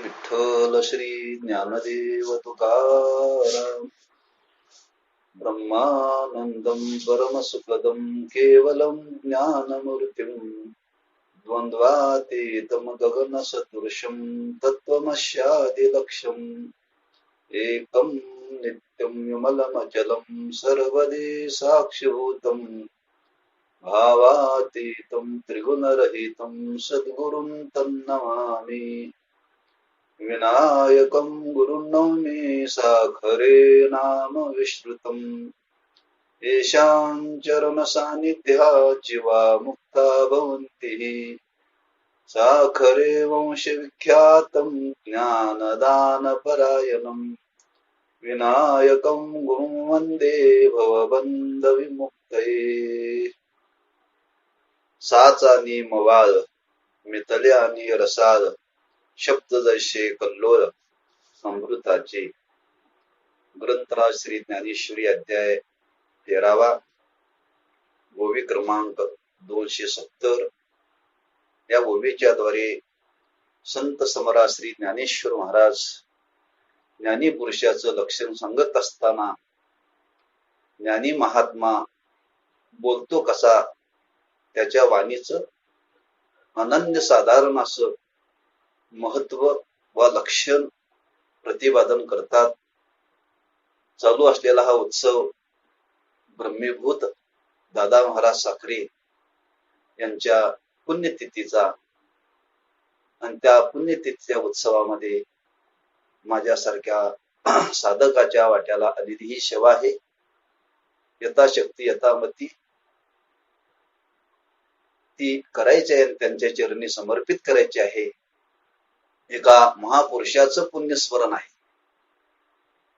विठ्ठल श्री ज्ञानदेव तुकाराम. ब्रह्मानंदं परमसुखदं केवलं ज्ञानमूर्तिं द्वन्द्वातीतं गगनसदृशं तत्त्वमस्यादिलक्ष्यम् एकं नित्यं विमलमचलं सर्वदि साक्षिभूतं भावातीतं त्रिगुणरहितं सद्गुरुं तन्नमामि. विनायकं गुरुर्नौमि साखरे नाम विश्रुतम् येषां चरणसान्निध्यात् जीवा मुक्ता भवन्ति. साखरे वंशविख्यातं ज्ञानदानपरायणं विनायकं गुरुं वन्दे भवबन्धविमुक्तये. साचा नियमवाद मितल्या आणि रसाद शब्द जैसे कल्लोळ अमृताचे. ग्रंथराज श्री ज्ञानेश्वरी अध्याय 13वा, ओवी क्रमांक 270. या ओवीच्या द्वारे संत समरा श्री ज्ञानेश्वर महाराज ज्ञानी पुरुषाचं लक्षण सांगत असताना ज्ञानी महात्मा बोलतो कसा त्याच्या वाणीचं अनन्य साधारण असं महत्व व लक्षण प्रतिपादन करतात. चालू असलेला हा उत्सव ब्रह्मीभूत दादा महाराज साखरे यांच्या पुण्यतिथीचा आणि त्या पुण्यतिथीच्या उत्सवामध्ये माझ्यासारख्या साधकाच्या वाट्याला आलेली ही सेवा आहे. यथाशक्ती यथामती ती करायची आहे, त्यांच्या चरणी समर्पित करायची आहे. एका महापुरुषाचं पुण्यस्मरण आहे.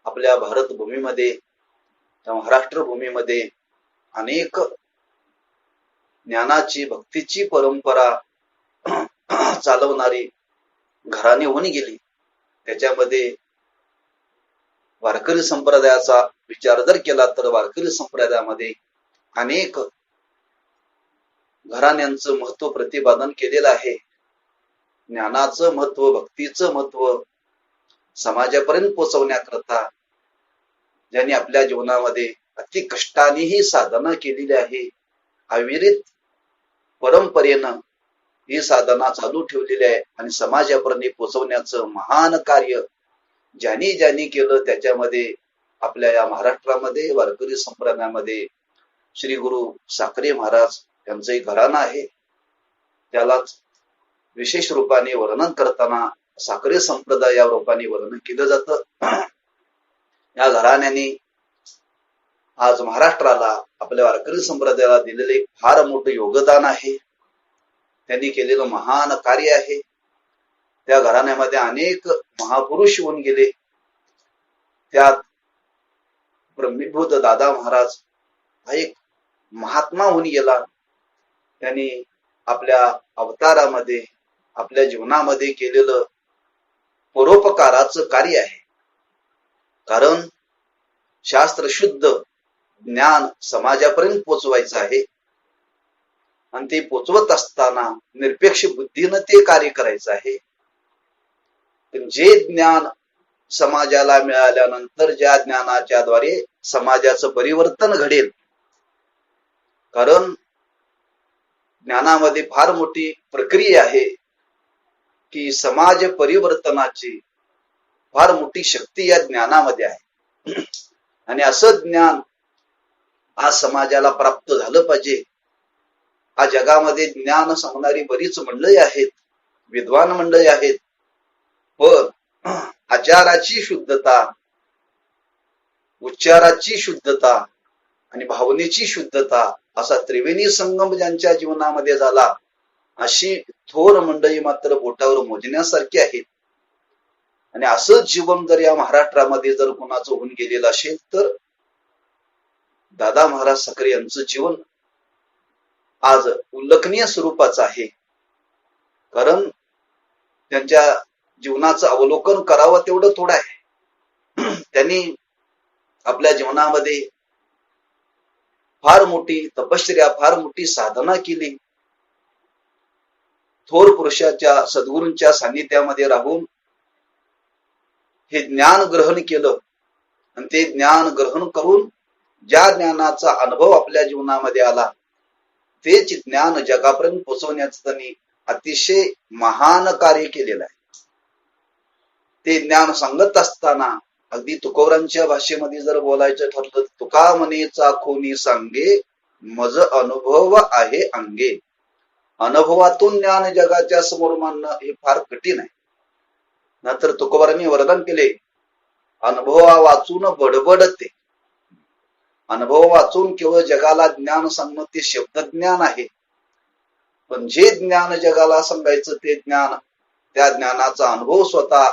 आपल्या भारत भूमीमध्ये, महाराष्ट्र भूमीमध्ये अनेक ज्ञानाची भक्तीची परंपरा चालवणारी घराणे होऊन गेली. त्याच्यामध्ये वारकरी संप्रदायाचा विचार जर केला तर वारकरी संप्रदायामध्ये अनेक घराण्यांचं महत्व प्रतिपादन केलेलं आहे. ज्ञानाचं महत्व, भक्तीचं महत्व समाजापर्यंत पोहोचवण्याकरता ज्यांनी आपल्या जीवनामध्ये अति कष्टाने ही साधना केलेली आहे. अविरत परंपरेनं ही साधना चालू ठेवलेली आहे आणि समाजापर्यंत पोहोचवण्याचं महान कार्य ज्यांनी ज्यांनी केलं. त्याच्यामध्ये आपल्या या महाराष्ट्रामध्ये वारकरी संप्रदायामध्ये श्री गुरु साखरे महाराज यांचंही घराणं आहे. त्यालाच विशेष रूपाने वर्णन करताना साखरे संप्रदाय या रूपाने वर्णन केलं जातं. या घराण्याने आज महाराष्ट्राला, आपल्या वारकरी संप्रदायाला दिलेले फार मोठं योगदान आहे. त्यांनी केलेलं महान कार्य आहे. त्या घराण्यामध्ये अनेक महापुरुष होऊन गेले. त्यात ब्रह्मीभूत दादा महाराज हा एक महात्मा होऊन गेला. त्यांनी आपल्या अवतारामध्ये, आपल्या जीवनामध्ये केलेलं परोपकाराचं कार्य आहे. कारण शास्त्र शुद्ध ज्ञान समाजापर्यंत पोचवायचं आहे आणि ते पोचवत असताना निरपेक्ष बुद्धीनं ते कार्य करायचं आहे. जे ज्ञान समाजाला मिळाल्यानंतर ज्या ज्ञानाच्या द्वारे समाजाचं परिवर्तन घडेल, कारण ज्ञानामध्ये फार मोठी प्रक्रिया आहे की समाज परिवर्तनाची फार मोठी शक्ती या ज्ञानामध्ये आहे. आणि असं ज्ञान आज समाजाला प्राप्त झालं पाहिजे. आज जगामध्ये ज्ञान सांगणारी बरीच मंडळी आहेत, विद्वान मंडळी आहेत, पण आचाराची शुद्धता, उच्चाराची शुद्धता आणि भावनेची शुद्धता असा त्रिवेणी संगम ज्यांच्या जीवनामध्ये झाला, अशी थोर मंडळी मात्र बोटावर मोजण्यासारखी आहेत. आणि असं जीवन जर या महाराष्ट्रामध्ये जर कोणाचं होऊन गेलेलं असेल तर दादा महाराज साखरे यांचं जीवन आज उल्लेखनीय स्वरूपाचं आहे. कारण त्यांच्या जीवनाचं अवलोकन करावं तेवढं थोडं आहे. त्यांनी आपल्या जीवनामध्ये फार मोठी तपश्चर्या, फार मोठी साधना केली. थोर पुरुषाच्या सद्गुरूंच्या सानिध्यामध्ये राहून हे ज्ञान ग्रहण केलं आणि ते ज्ञान ग्रहण करून ज्या ज्ञानाचा अनुभव आपल्या जीवनामध्ये आला तेच ज्ञान जगापर्यंत पोहोचवण्याचं त्यांनी अतिशय महान कार्य केलेलं आहे. ते ज्ञान सांगत असताना अगदी तुकोबरांच्या भाषेमध्ये जर बोलायचं ठरलं तर तुका म्हणेचा कोणी सांगे मज अनुभव आहे अंगे. अनुभवातून ज्ञान जगाच्या समोर मांडणं हे फार कठीण आहे. नंतर तुकोबरांनी वर्णन केले अनुभवा वाचून बडबडते. अनुभव वाचून केवळ जगाला ज्ञान सांगणं ते शब्दज्ञान आहे, पण जे ज्ञान जगाला सांगायचं ते ज्ञान त्या ज्ञानाचा अनुभव स्वतः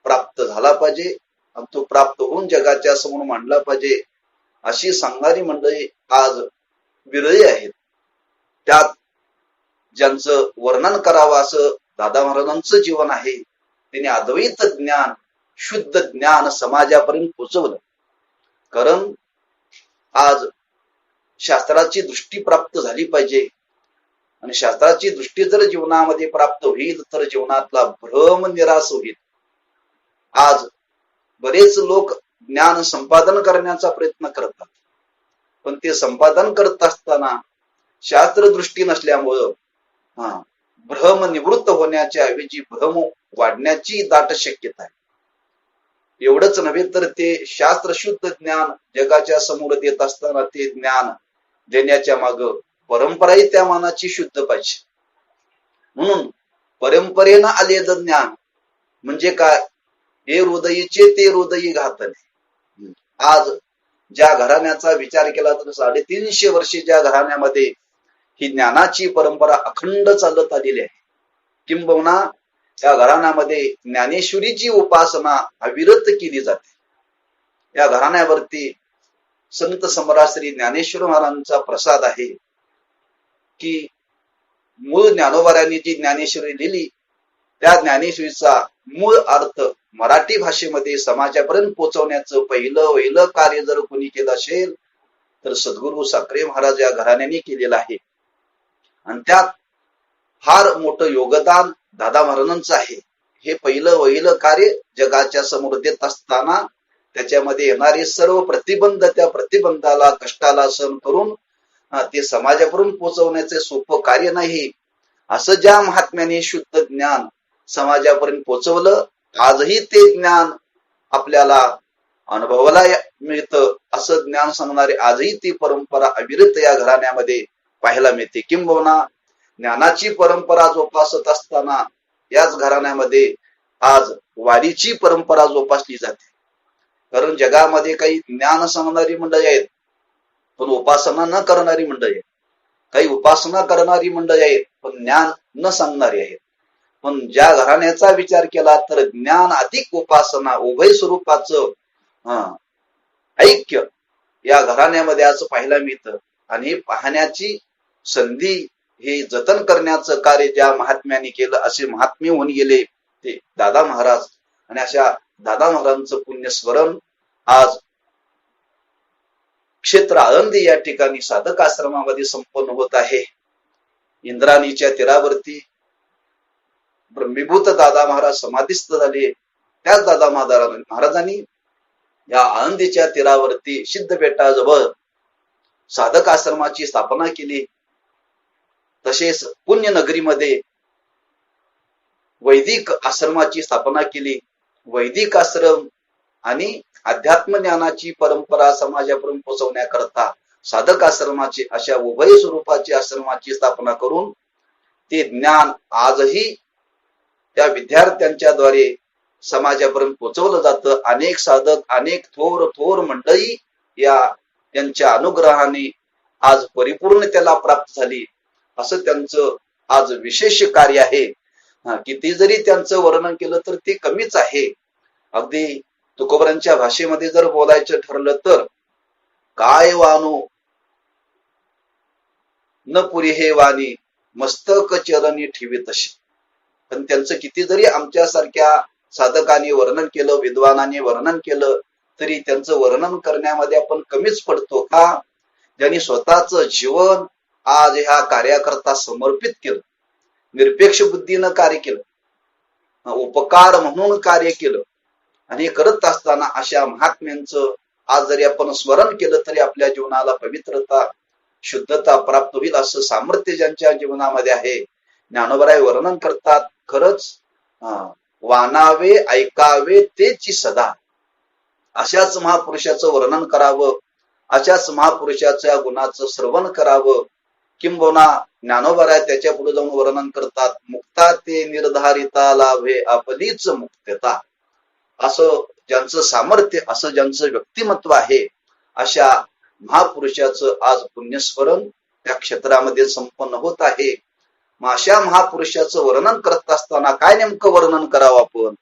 प्राप्त झाला पाहिजे आणि तो प्राप्त होऊन जगाच्या समोर मांडला पाहिजे. अशी सांगणारी मंडळी आज विरळी आहेत. त्यात ज्यांचं वर्णन करावं असं दादा महाराजांचं जीवन आहे, त्यांनी अद्वैत ज्ञान शुद्ध ज्ञान समाजापर्यंत पोचवलं. कारण आज शास्त्राची दृष्टी प्राप्त झाली पाहिजे आणि शास्त्राची दृष्टी जर जीवनामध्ये प्राप्त होईल तर जीवनातला भ्रम निराश होईल. आज बरेच लोक ज्ञान संपादन करण्याचा प्रयत्न करतात, पण ते संपादन करत असताना शास्त्रदृष्टी नसल्यामुळं भ्रम निवृत्त होण्याच्या ऐवजी भ्रम वाढण्याची दाट शक्यता आहे. एवढंच नव्हे तर ते शास्त्रशुद्ध ज्ञान जगाच्या समोर देत असताना ते ज्ञान देण्याच्या माग परंपराही त्या मानाची शुद्ध पाहिजे. म्हणून परंपरेनं आलेलं ज्ञान म्हणजे काय, हे हृदयीचे ते हृदयी घातले. आज ज्या घराण्याचा विचार केला तर 350 वर्षे ज्या घराण्यामध्ये ही ज्ञानाची परंपरा अखंड चालत आलेली आहे, किंबहुना या घराण्यामध्ये ज्ञानेश्वरीची उपासना अविरत केली जाते. या घराण्यावरती संत सम्राट श्री ज्ञानेश्वर महाराजांचा प्रसाद आहे की मूळ ज्ञानोबाऱ्यांनी जी ज्ञानेश्वरी लिहिली त्या ज्ञानेश्वरीचा मूळ अर्थ मराठी भाषेमध्ये समाजापर्यंत पोहोचवण्याचं पहिलं कार्य जर कोणी केलं असेल तर सद्गुरू साखरे महाराज या घराण्याने केलेलं आहे. आणि त्यात फार मोठं योगदान दादा महाराजांचं आहे. हे पहिलं कार्य जगाच्या समोर देत असताना त्याच्यामध्ये येणारे सर्व प्रतिबंध, त्या प्रतिबंधाला कष्टाला सहन करून ते समाजापर्यंत पोहोचवण्याचे सोपं कार्य नाही. असं ज्या महात्म्याने शुद्ध ज्ञान समाजापर्यंत पोहोचवलं, आजही ते ज्ञान आपल्याला अनुभवाला मिळतं. असं ज्ञान सांगणारे आजही ती परंपरा अविरत या घराण्यामध्ये पाहायला मिळते. किंबहुना ज्ञानाची परंपरा जोपासत असताना याच घराण्यामध्ये आज वारीची परंपरा जोपासली जाते. कारण जगामध्ये काही ज्ञान सांगणारी मंडळी आहेत, पण उपासना न करणारी मंडळी आहेत. काही उपासना करणारी मंडळी आहेत, पण ज्ञान न सांगणारी आहेत. पण ज्या घराण्याचा विचार केला तर ज्ञान अधिक उपासना उभय स्वरूपाचं ऐक्य या घराण्यामध्ये आज पाहायला मिळतं. आणि पाहण्याची संधी हे जतन करण्याचं कार्य ज्या महात्म्याने केलं, असे महात्मे होऊन गेले ते दादा महाराज. आणि अशा दादा महाराजांचं पुण्यस्मरण आज क्षेत्र आळंदी या ठिकाणी साधक आश्रमामध्ये संपन्न होत आहे. इंद्राणीच्या तीरावरती ब्रह्मीभूत दादा महाराज समाधिस्थ झाले. त्याच दादा महाराजांनी या आळंदीच्या तीरावरती सिद्ध बेटाजवळ साधक आश्रमाची स्थापना केली. तसेच पुण्यनगरीमध्ये वैदिक आश्रमाची स्थापना केली. वैदिक आश्रम आणि अध्यात्म ज्ञानाची परंपरा समाजापर्यंत पोहोचवण्याकरता साधक आश्रमाची अशा उभय स्वरूपाची आश्रमाची स्थापना करून ते ज्ञान आजही त्या विद्यार्थ्यांच्या द्वारे समाजापर्यंत पोहोचवलं जातं. अनेक साधक, अनेक थोर मंडळी या त्यांच्या अनुग्रहाने आज परिपूर्ण त्याला प्राप्त झाली. असं त्यांचं आज विशेष कार्य आहे. किती जरी त्यांचं वर्णन केलं तर ते कमीच आहे. अगदी तुकोबरांच्या भाषेमध्ये जर बोलायचं ठरलं तर काय वाणू न पुरी हे वाणी मस्तक चरणी ठेवी तशी. पण त्यांचं किती जरी आमच्यासारख्या साधकांनी वर्णन केलं, विद्वानाने वर्णन केलं, तरी त्यांचं वर्णन करण्यामध्ये आपण कमीच पडतो. का? ज्यांनी स्वतःच जीवन आज ह्या कार्याकरता समर्पित केलं, निरपेक्ष बुद्धीनं कार्य केलं, उपकार म्हणून कार्य केलं आणि हे करत असताना अशा महात्म्यांचं आज जरी आपण स्मरण केलं तरी आपल्या जीवनाला पवित्रता शुद्धता प्राप्त होईल असं सामर्थ्य ज्यांच्या जीवनामध्ये आहे. ज्ञानोबराय वर्णन करतात, खरंच वानावे ऐकावे तेची सदा, अशाच महापुरुषाचं वर्णन करावं, अशाच महापुरुषाच्या गुणाचं श्रवण करावं. किंबहुना ज्ञानोबराय त्याच्या पुढे जाऊन वर्णन करतात, मुक्ता ते निर्धारिता लाभे आपलीच मुक्तता. असं ज्यांचं सामर्थ्य, असं ज्यांचं व्यक्तिमत्व आहे, अशा महापुरुषाचं आज पुण्यस्मरण त्या क्षेत्रामध्ये संपन्न होत आहे. मग अशा महापुरुषाचं वर्णन करत असताना काय नेमकं वर्णन करावं आपण?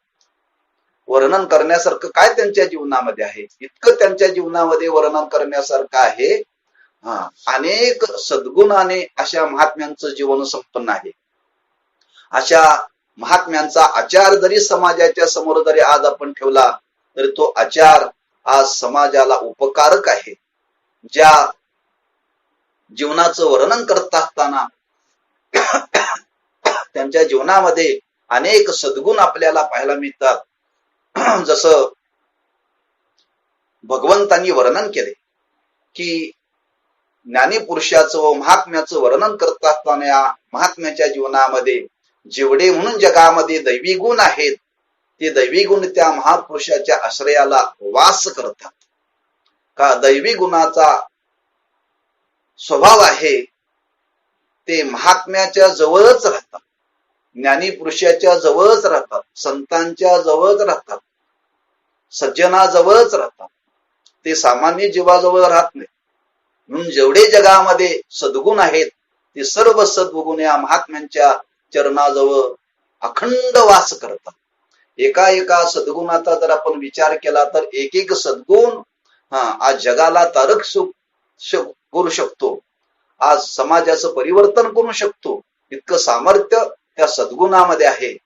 वर्णन करण्यासारखं काय त्यांच्या जीवनामध्ये आहे? इतकं त्यांच्या जीवनामध्ये वर्णन करण्यासारखं आहे. अनेक सद्गुणाने अशा महात्म्यांचं जीवन संपन्न आहे. अशा महात्म्यांचा आचार जरी समाजाच्या समोर जरी आज आपण ठेवला तरी तो आचार आज समाजाला उपकारक आहे. ज्या जीवनाचं वर्णन करत असताना त्यांच्या जीवनामध्ये अनेक सद्गुण आपल्याला पाहायला मिळतात. जसं भगवंतांनी वर्णन केले की ज्ञानीपुरुषाचं व महात्म्याचं वर्णन करत असताना या महात्म्याच्या जीवनामध्ये जेवढे म्हणून जगामध्ये दैवी गुण आहेत ते दैवी गुण त्या महापुरुषाच्या आश्रयाला वास करतात. का दैवी गुणाचा स्वभाव आहे ते महात्म्याच्या जवळच राहतात, ज्ञानीपुरुषाच्या जवळच राहतात, संतांच्या जवळच राहतात, सज्जनाजवळच राहतात. ते सामान्य जीवाजवळ राहत नाही. म्हणून जेवढे जगामध्ये सद्गुण आहेत ते सर्व सद्गुण या महात्म्यांच्या चरणाजवळ अखंड वास करतात. एका एका सद्गुणाचा जर आपण विचार केला तर एक एक सद्गुण आज जगाला तारक करू शकतो, आज समाजाचं परिवर्तन करू शकतो. इतकं सामर्थ्य त्या सद्गुणामध्ये आहे.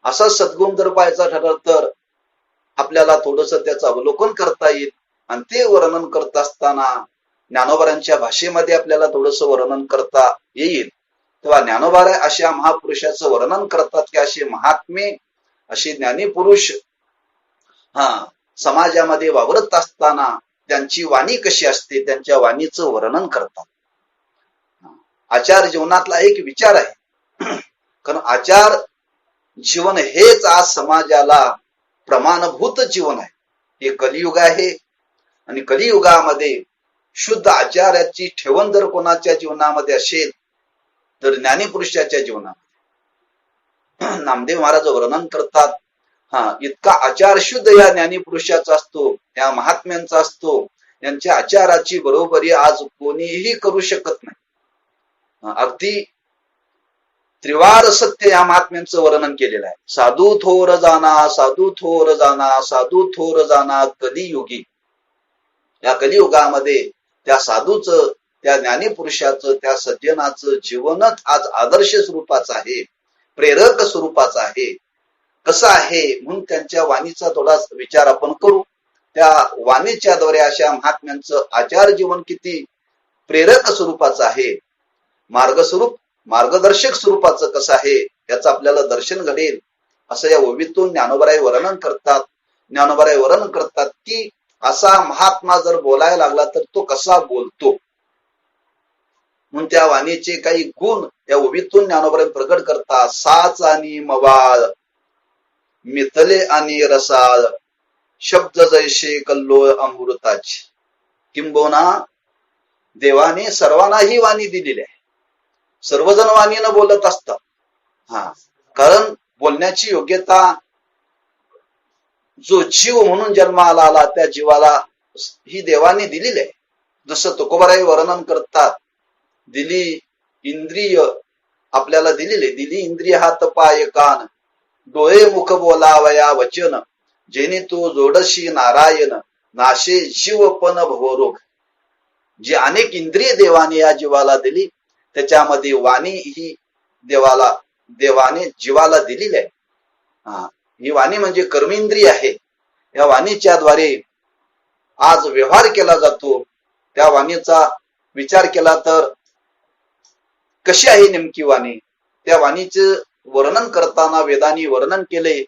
असं सद्गुण जर पाहायचं ठरलं तर आपल्याला थोडस त्याचं अवलोकन करता येईल. आणि ते वर्णन करत असताना ज्ञानोबारांच्या भाषेमध्ये आपल्याला थोडस वर्णन करता येईल. तेव्हा ज्ञानोबाराय अशा महापुरुषाचं वर्णन करतात की असे महात्मे, असे ज्ञानी पुरुष समाजामध्ये वावरत असताना त्यांची वाणी कशी असते त्यांच्या वाणीचं वर्णन करतात. आचार जीवनातला एक विचार आहे. कारण आचार जीवन हेच आज समाजाला प्रमाणभूत जीवन आहे. हे कलियुग आहे आणि कलियुगामध्ये शुद्ध आचाराची ठेवण जर कोणाच्या जीवनामध्ये असेल तर ज्ञानीपुरुषाच्या जीवनामध्ये. नामदेव महाराज वर्णन करतात, इतका आचार शुद्ध या ज्ञानीपुरुषाचा असतो, या महात्म्यांचा असतो, यांच्या आचाराची बरोबरी आज कोणीही करू शकत नाही. अगदी त्रिवार सत्य या महात्म्यांचं वर्णन केलेलं आहे. साधू थोर जाना, साधू थोर जाना, साधू थोर जाना कलियुगी. या कलियुगामध्ये त्या साधूचं, त्या ज्ञानीपुरुषाचं, त्या सज्जनाचं जीवनच आज आदर्श स्वरूपाचं आहे, प्रेरक स्वरूपाचं आहे. कसं आहे म्हणून त्यांच्या वाणीचा थोडा विचार आपण करू. त्या वाणीच्या द्वारे अशा महात्म्यांचं आचार जीवन किती प्रेरक स्वरूपाचं आहे, मार्गदर्शक स्वरूपाचं कसं आहे याचं आपल्याला दर्शन घडेल. असं या ओवीतून ज्ञानोबाराय वर्णन करतात. ज्ञानोबाराय वर्णन करतात की असा महात्मा जर बोलायला लागला तर तो कसा बोलतो, म्हणून त्या वाणीचे काही गुण या ओवीतून ज्ञानोबाराय प्रकट करतात. साच आणि मवाळ, मितले आणि रसाळ, शब्द जैसे कल्लोळ अमृताची. किंबहुना देवाने सर्वांना ही वाणी दिलेली आहे. सर्वजण वाणीनं बोलत असतात. कारण बोलण्याची योग्यता जो जीव म्हणून जन्माला आला त्या जीवाला ही देवाने दिलेली आहे. जसं तुकोबाराय वर्णन करतात, दिली इंद्रिय आपल्याला दिलेले, दिली इंद्रिय हात पाय कान, डोळे मुख बोलावया वचन, जेणे तो जोडशी नारायण, नाशे जीवपण भवरोग. जी अनेक इंद्रिय देवाने या जीवाला दिली त्याच्यामध्ये वाणी ही देवाने जीवाला दिलेली आहे. ही वाणी म्हणजे कर्मेंद्रिय आहे. या वाणीच्या द्वारे आज व्यवहार केला जातो. त्या वाणीचा विचार केला तर कशी आहे नेमकी वाणी, त्या वाणीचे वर्णन करताना वेदांनी वर्णन केले.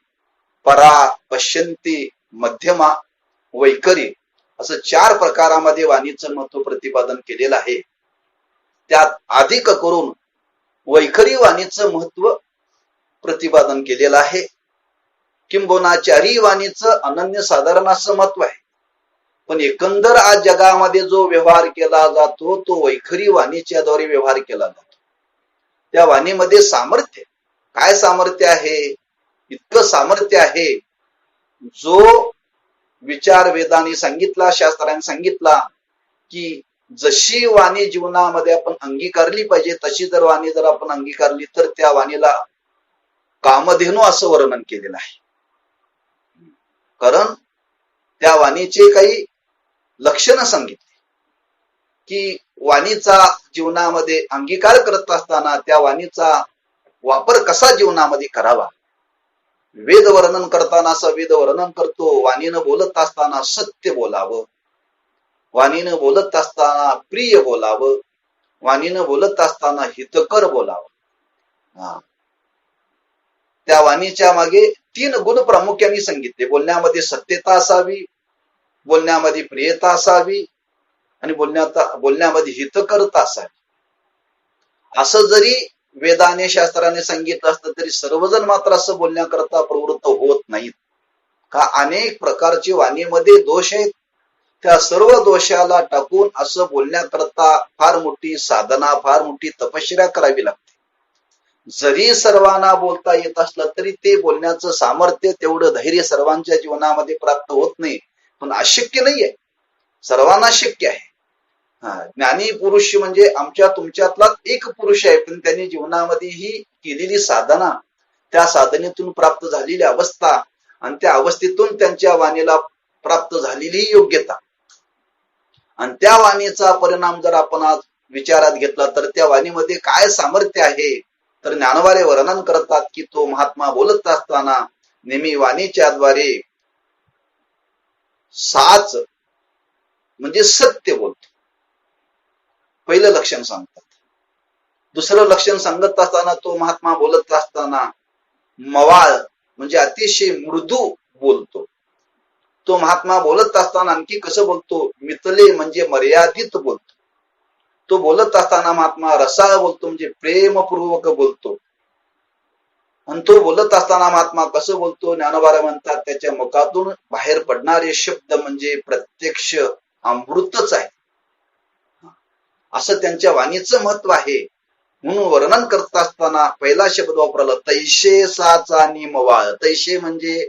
परा पश्यंती मध्यमा, वैखरी असं 4 प्रकारामध्ये वाणीचं महत्व प्रतिपादन केलेलं आहे. त्यात अधिक करून वैखरी वाणीचं महत्व प्रतिपादन केलेलं आहे. किंबहुना चारी वाणीचं अनन्यसाधारण असं महत्व आहे. पण एकंदर आज जगामध्ये जो व्यवहार केला जातो तो वैखरी वाणीच्या द्वारे व्यवहार केला जातो. त्या वाणीमध्ये सामर्थ्य, काय सामर्थ्य आहे? इतकं सामर्थ्य आहे जो विचार वेदांनी सांगितला, शास्त्रांनी सांगितला की जशी वाणी जीवनामध्ये आपण अंगीकारली पाहिजे तशी जर वाणी जर आपण अंगीकारली तर त्या वाणीला कामधेनू असं वर्णन केलेलं आहे. कारण त्या वाणीचे काही लक्षणं सांगितली की वाणीचा जीवनामध्ये अंगीकार करत असताना त्या वाणीचा वापर कसा जीवनामध्ये करावा. वेद वर्णन करताना असं वेद वर्णन करतो, वाणीनं बोलत असताना सत्य बोलावं, वाणीनं बोलत असताना प्रिय बोलावं, वाणीनं बोलत असताना हितकर बोलावं. त्या वाणीच्या मागे 3 गुण प्रामुख्याने सांगितले. बोलण्यामध्ये सत्यता असावी, बोलण्यामध्ये प्रियता असावी आणि बोलण्यामध्ये हितकरता असावी. असं जरी वेदाने शास्त्राने सांगितलं असतं तरी सर्वजण मात्र असं बोलण्याकरता प्रवृत्त होत नाहीत. का अनेक प्रकारचे वाणीमध्ये दोष आहेत. त्या सर्व दोषाला टाकून असं बोलण्याकरता फार मोठी साधना, फार मोठी तपश्चर्या करावी लागते. जरी सर्वांना बोलता येत असलं तरी ते बोलण्याचं सामर्थ्य, तेवढं धैर्य सर्वांच्या जीवनामध्ये प्राप्त होत नाही. पण अशक्य नाहीये, सर्वांना शक्य आहे. ज्ञानी पुरुष म्हणजे आमच्या तुमच्यातला एक पुरुष आहे, पण त्यांनी जीवनामध्ये ही केलेली साधना, त्या साधनेतून प्राप्त झालेली अवस्था आणि त्या अवस्थेतून त्यांच्या वाणीला प्राप्त झालेली योग्यता आणि त्या वाणीचा परिणाम जर आपण आज विचारात घेतला तर त्या वाणीमध्ये काय सामर्थ्य आहे. तर ज्ञानवारे वर्णन करतात की तो महात्मा बोलत असताना नेहमी वाणीच्या द्वारे साच म्हणजे सत्य बोलतो. पहिलं लक्षण सांगतात. दुसरं लक्षण सांगत असताना तो महात्मा बोलत असताना मवाळ म्हणजे अतिशय मृदू बोलतो. तो महात्मा बोलत असताना आणखी कसं बोलतो? मितले म्हणजे मर्यादित बोलतो. तो बोलत असताना महात्मा रसाळ बोलतो म्हणजे प्रेमपूर्वक बोलतो. आणि तो बोलत असताना महात्मा कसं बोलतो? ज्ञानोबा म्हणतात त्याच्या मुखातून बाहेर पडणारे शब्द म्हणजे प्रत्यक्ष अमृतच आहे. असं त्यांच्या वाणीचं महत्व आहे. म्हणून वर्णन करत असताना पहिला शब्द वापरला तैशे साचा आणि मवाळ. तैशे म्हणजे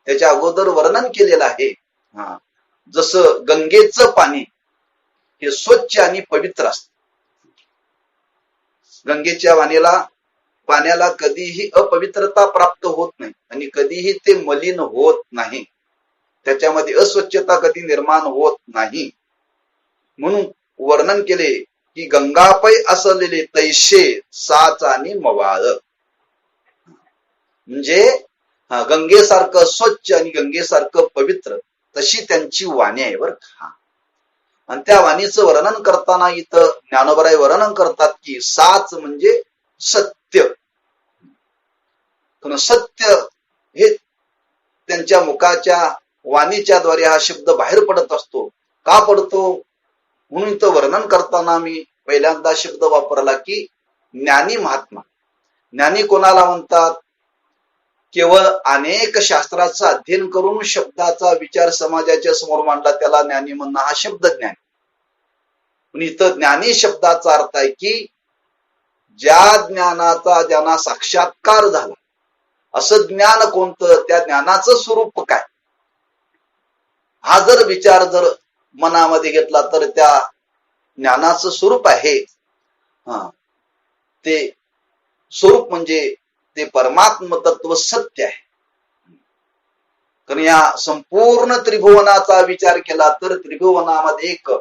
त्याच्या अगोदर वर्णन केलेलं आहे. जसं गंगेचं पाणी हे स्वच्छ आणि पवित्र असतं. गंगेच्या पाण्याला कधीही अपवित्रता प्राप्त होत नाही आणि कधीही ते मलिन होत नाही. त्याच्यामध्ये अस्वच्छता कधी निर्माण होत नाही. म्हणून वर्णन केले की गंगापै असलेले तैशे साच आणि मवाळ म्हणजे गंगेसारखं स्वच्छ आणि गंगेसारखं पवित्र तशी त्यांची वाणी आहे बरं का. आणि त्या वाणीचं वर्णन करताना इथं ज्ञानोबराय वर्णन करतात की साच म्हणजे सत्य. सत्य हे त्यांच्या मुखाच्या वाणीच्या द्वारे हा शब्द बाहेर पडत असतो. का पडतो? म्हणून इथं वर्णन करताना मी पहिल्यांदा शब्द वापरला की ज्ञानी महात्मा. ज्ञानी कोणाला म्हणतात? केवळ अनेक शास्त्राचं अध्ययन करून शब्दाचा विचार समाजाच्या समोर मांडला त्याला ज्ञानी म्हणणं, हा शब्द ज्ञानी. पण इथं ज्ञानी शब्दाचा अर्थ आहे की ज्या ज्ञानाचा ज्यांना साक्षात्कार झाला असं ज्ञान कोणतं, त्या ज्ञानाचं स्वरूप काय, हा जर विचार जर मनामध्ये घेतला तर त्या ज्ञानाचं स्वरूप आहे ते स्वरूप म्हणजे ते परमात्म तत्व सत्य आहे. कारण या संपूर्ण त्रिभुवनाचा विचार केला तर त्रिभुवनामध्ये एक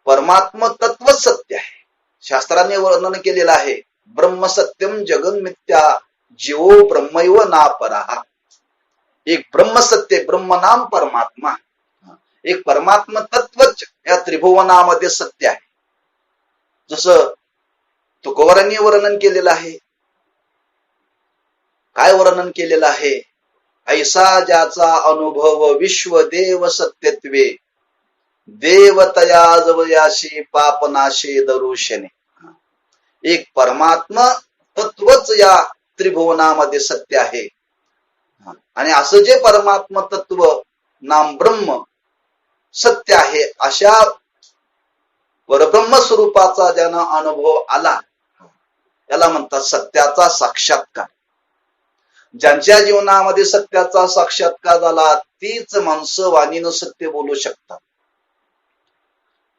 परमात्म तत्व सत्य आहे. शास्त्राने वर्णन केलेलं आहे ब्रह्म सत्यम जगन मिथ्या जीवो ब्रह्मैव नापराहा. एक ब्रह्मसत्य, ब्रह्म नाम परमात्मा, एक परमात्म तत्वच या त्रिभुवनामध्ये सत्य आहे. जसं तुकोबारांनी वर्णन केलेलं आहे. काय वर्णन केलेलं आहे ऐसा ज्याचा अनुभव विश्वदेव सत्यत्वे, देवतया जवयाशी पापनाशे दरुशने. एक परमात्मा तत्वच या त्रिभुवनामध्ये सत्य आहे. आणि असं जे परमात्मा तत्व नाम ब्रह्म सत्य आहे, अशा परब्रह्म स्वरूपाचा ज्यांना अनुभव आला त्याला म्हणतात सत्याचा साक्षात्कार. ज्यांच्या जीवनामध्ये सत्याचा साक्षात्कार झाला तीच माणसं वाणीनं सत्य बोलू शकतात.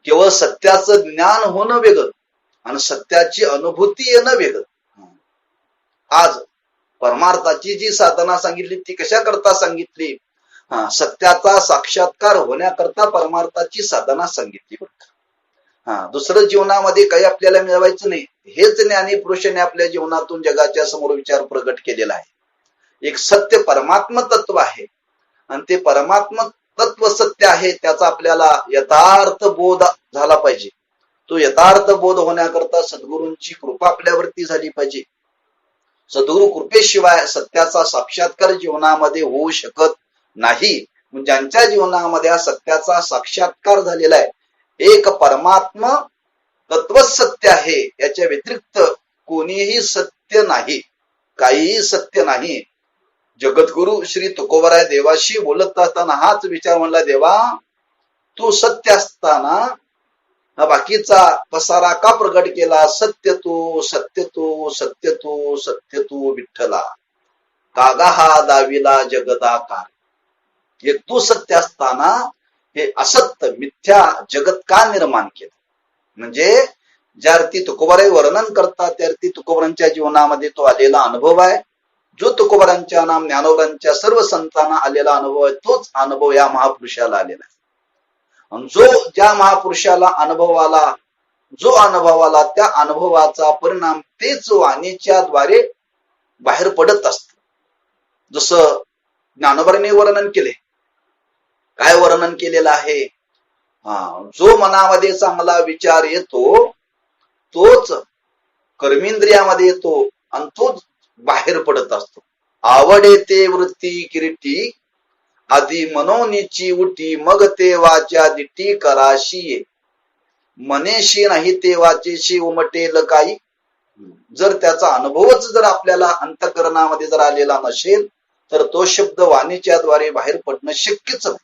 केवळ सत्याचं ज्ञान होणं वेगळं आणि सत्याची अनुभूती येणं वेगळं. आज परमार्थाची जी साधना सांगितली ती कशा करता सांगितली? सत्याचा साक्षात्कार होण्याकरता परमार्थाची साधना सांगितली. दुसरं जीवनामध्ये काही आपल्याला मिळवायचं नाही, हेच ज्ञानी पुरुषाने आपल्या जीवनातून जगाच्या समोर विचार प्रगट केलेला आहे. एक सत्य परमात्म तत्व आहे आणि ते परमात्म तत्व सत्य आहे, त्याचा आपल्याला यथार्थ बोध झाला पाहिजे. तो यथार्थ बोध होण्याकरता सद्गुरूंची कृपा आपल्यावरती झाली पाहिजे. सद्गुरु कृपेशिवाय सत्याचा साक्षात्कार जीवनामध्ये होऊ शकत नाही. ज्यांच्या जीवनामध्ये हा सत्याचा साक्षात्कार झालेला आहे, एक परमात्मा तत्व सत्य आहे, याच्या व्यतिरिक्त कोणीही सत्य नाही, काहीही सत्य नाही. जगद्गुरु श्री तुकोबराय देवाशी बोलत असताना हाच विचार म्हणला, देवा तू सत्य असताना बाकीचा पसारा का प्रगट केला? सत्य तू सत्य तू सत्य तू सत्य तू विठ्ठला, कागा हा दाविला जगदाकार. हे तू सत्य असताना हे असत्य मिथ्या जगत का निर्माण केलं? म्हणजे ज्यार्थी तुकोबाराय वर्णन करतात त्यार्थी तुकोबारांच्या जीवनामध्ये तो आलेला अनुभव आहे. जो तुकोबारांच्या नाम ज्ञानोबारांच्या सर्व संतांना आलेला अनुभव आहे, तोच अनुभव या महापुरुषाला आलेला आहे. आणि जो ज्या महापुरुषाला अनुभव आला, जो अनुभव आला त्या अनुभवाचा परिणाम तेच वाणीच्या द्वारे बाहेर पडत असत. जसं ज्ञानोबारांनी वर्णन केले, काय वर्णन केलेलं आहे? जो मनामध्ये चांगला विचार येतो तोच कर्मेंद्रियामध्ये येतो आणि तोच बाहेर पडत असतो. आवडे ते वृत्ती किरीटी, आधी मनोनीची उटी, मग ते वाचा दिटी कराशी ये, मनेशी नाही ते वाचेशी उमटेल काही. जर त्याचा अनुभवच जर आपल्याला अंतःकरणामध्ये जर आलेला नसेल तर तो शब्द वाणीच्या द्वारे बाहेर पडणं शक्यच नाही.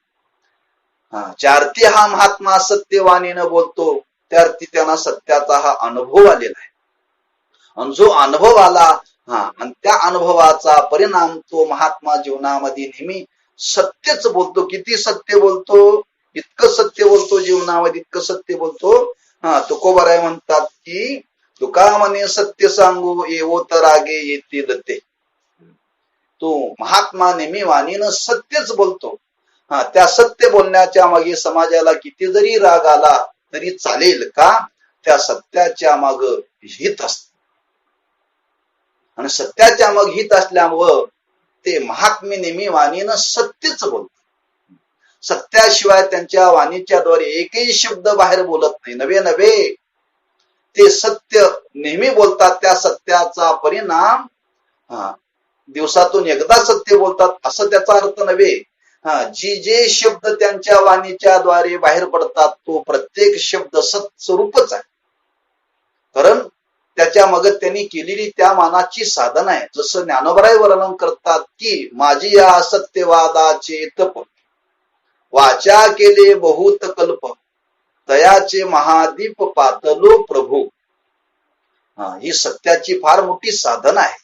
ज्यार्थी हा महात्मा सत्यवाणीनं बोलतो त्यार्थी त्यांना सत्याचा हा अनुभव आलेला आहे. आणि जो अनुभव आला आणि त्या अनुभवाचा परिणाम तो महात्मा जीवनामध्ये नेहमी सत्यच बोलतो. किती सत्य बोलतो? इतकं सत्य बोलतो जीवनामध्ये, इतकं सत्य बोलतो. तुकोबाराय म्हणतात की तुका म्हणे सत्य सांगू येवो तर रागे येतील ते. तो महात्मा नेहमी वाणीनं सत्यच बोलतो. त्या सत्य बोलण्याच्या मागे समाजाला किती जरी राग आला तरी चालेल का? त्या सत्याच्या माग हित असत आणि सत्याच्या मग हित असल्यामुळं ते महात्मे नेहमी वाणीनं सत्यच बोलतात. सत्याशिवाय त्यांच्या वाणीच्या द्वारे एकही शब्द बाहेर बोलत नाही. नवे नवे ते सत्य नेहमी बोलतात. त्या सत्याचा परिणाम दिवसातून एकदा सत्य बोलतात असं त्याचा अर्थ नव्हे. जे शब्द त्यांच्या वाणीच्या द्वारे बाहेर पडतात तो प्रत्येक शब्द सत्स्वरूपच आहे. कारण त्याच्या मग त्यांनी केलेली त्या मानाची साधना आहे. जसं ज्ञानोबाराय वर्णन करतात की माझी या सत्यवादाचे तप, वाचा केले बहुत कल्प, तयाचे महादीप पातलो प्रभू. ही सत्याची फार मोठी साधना आहे.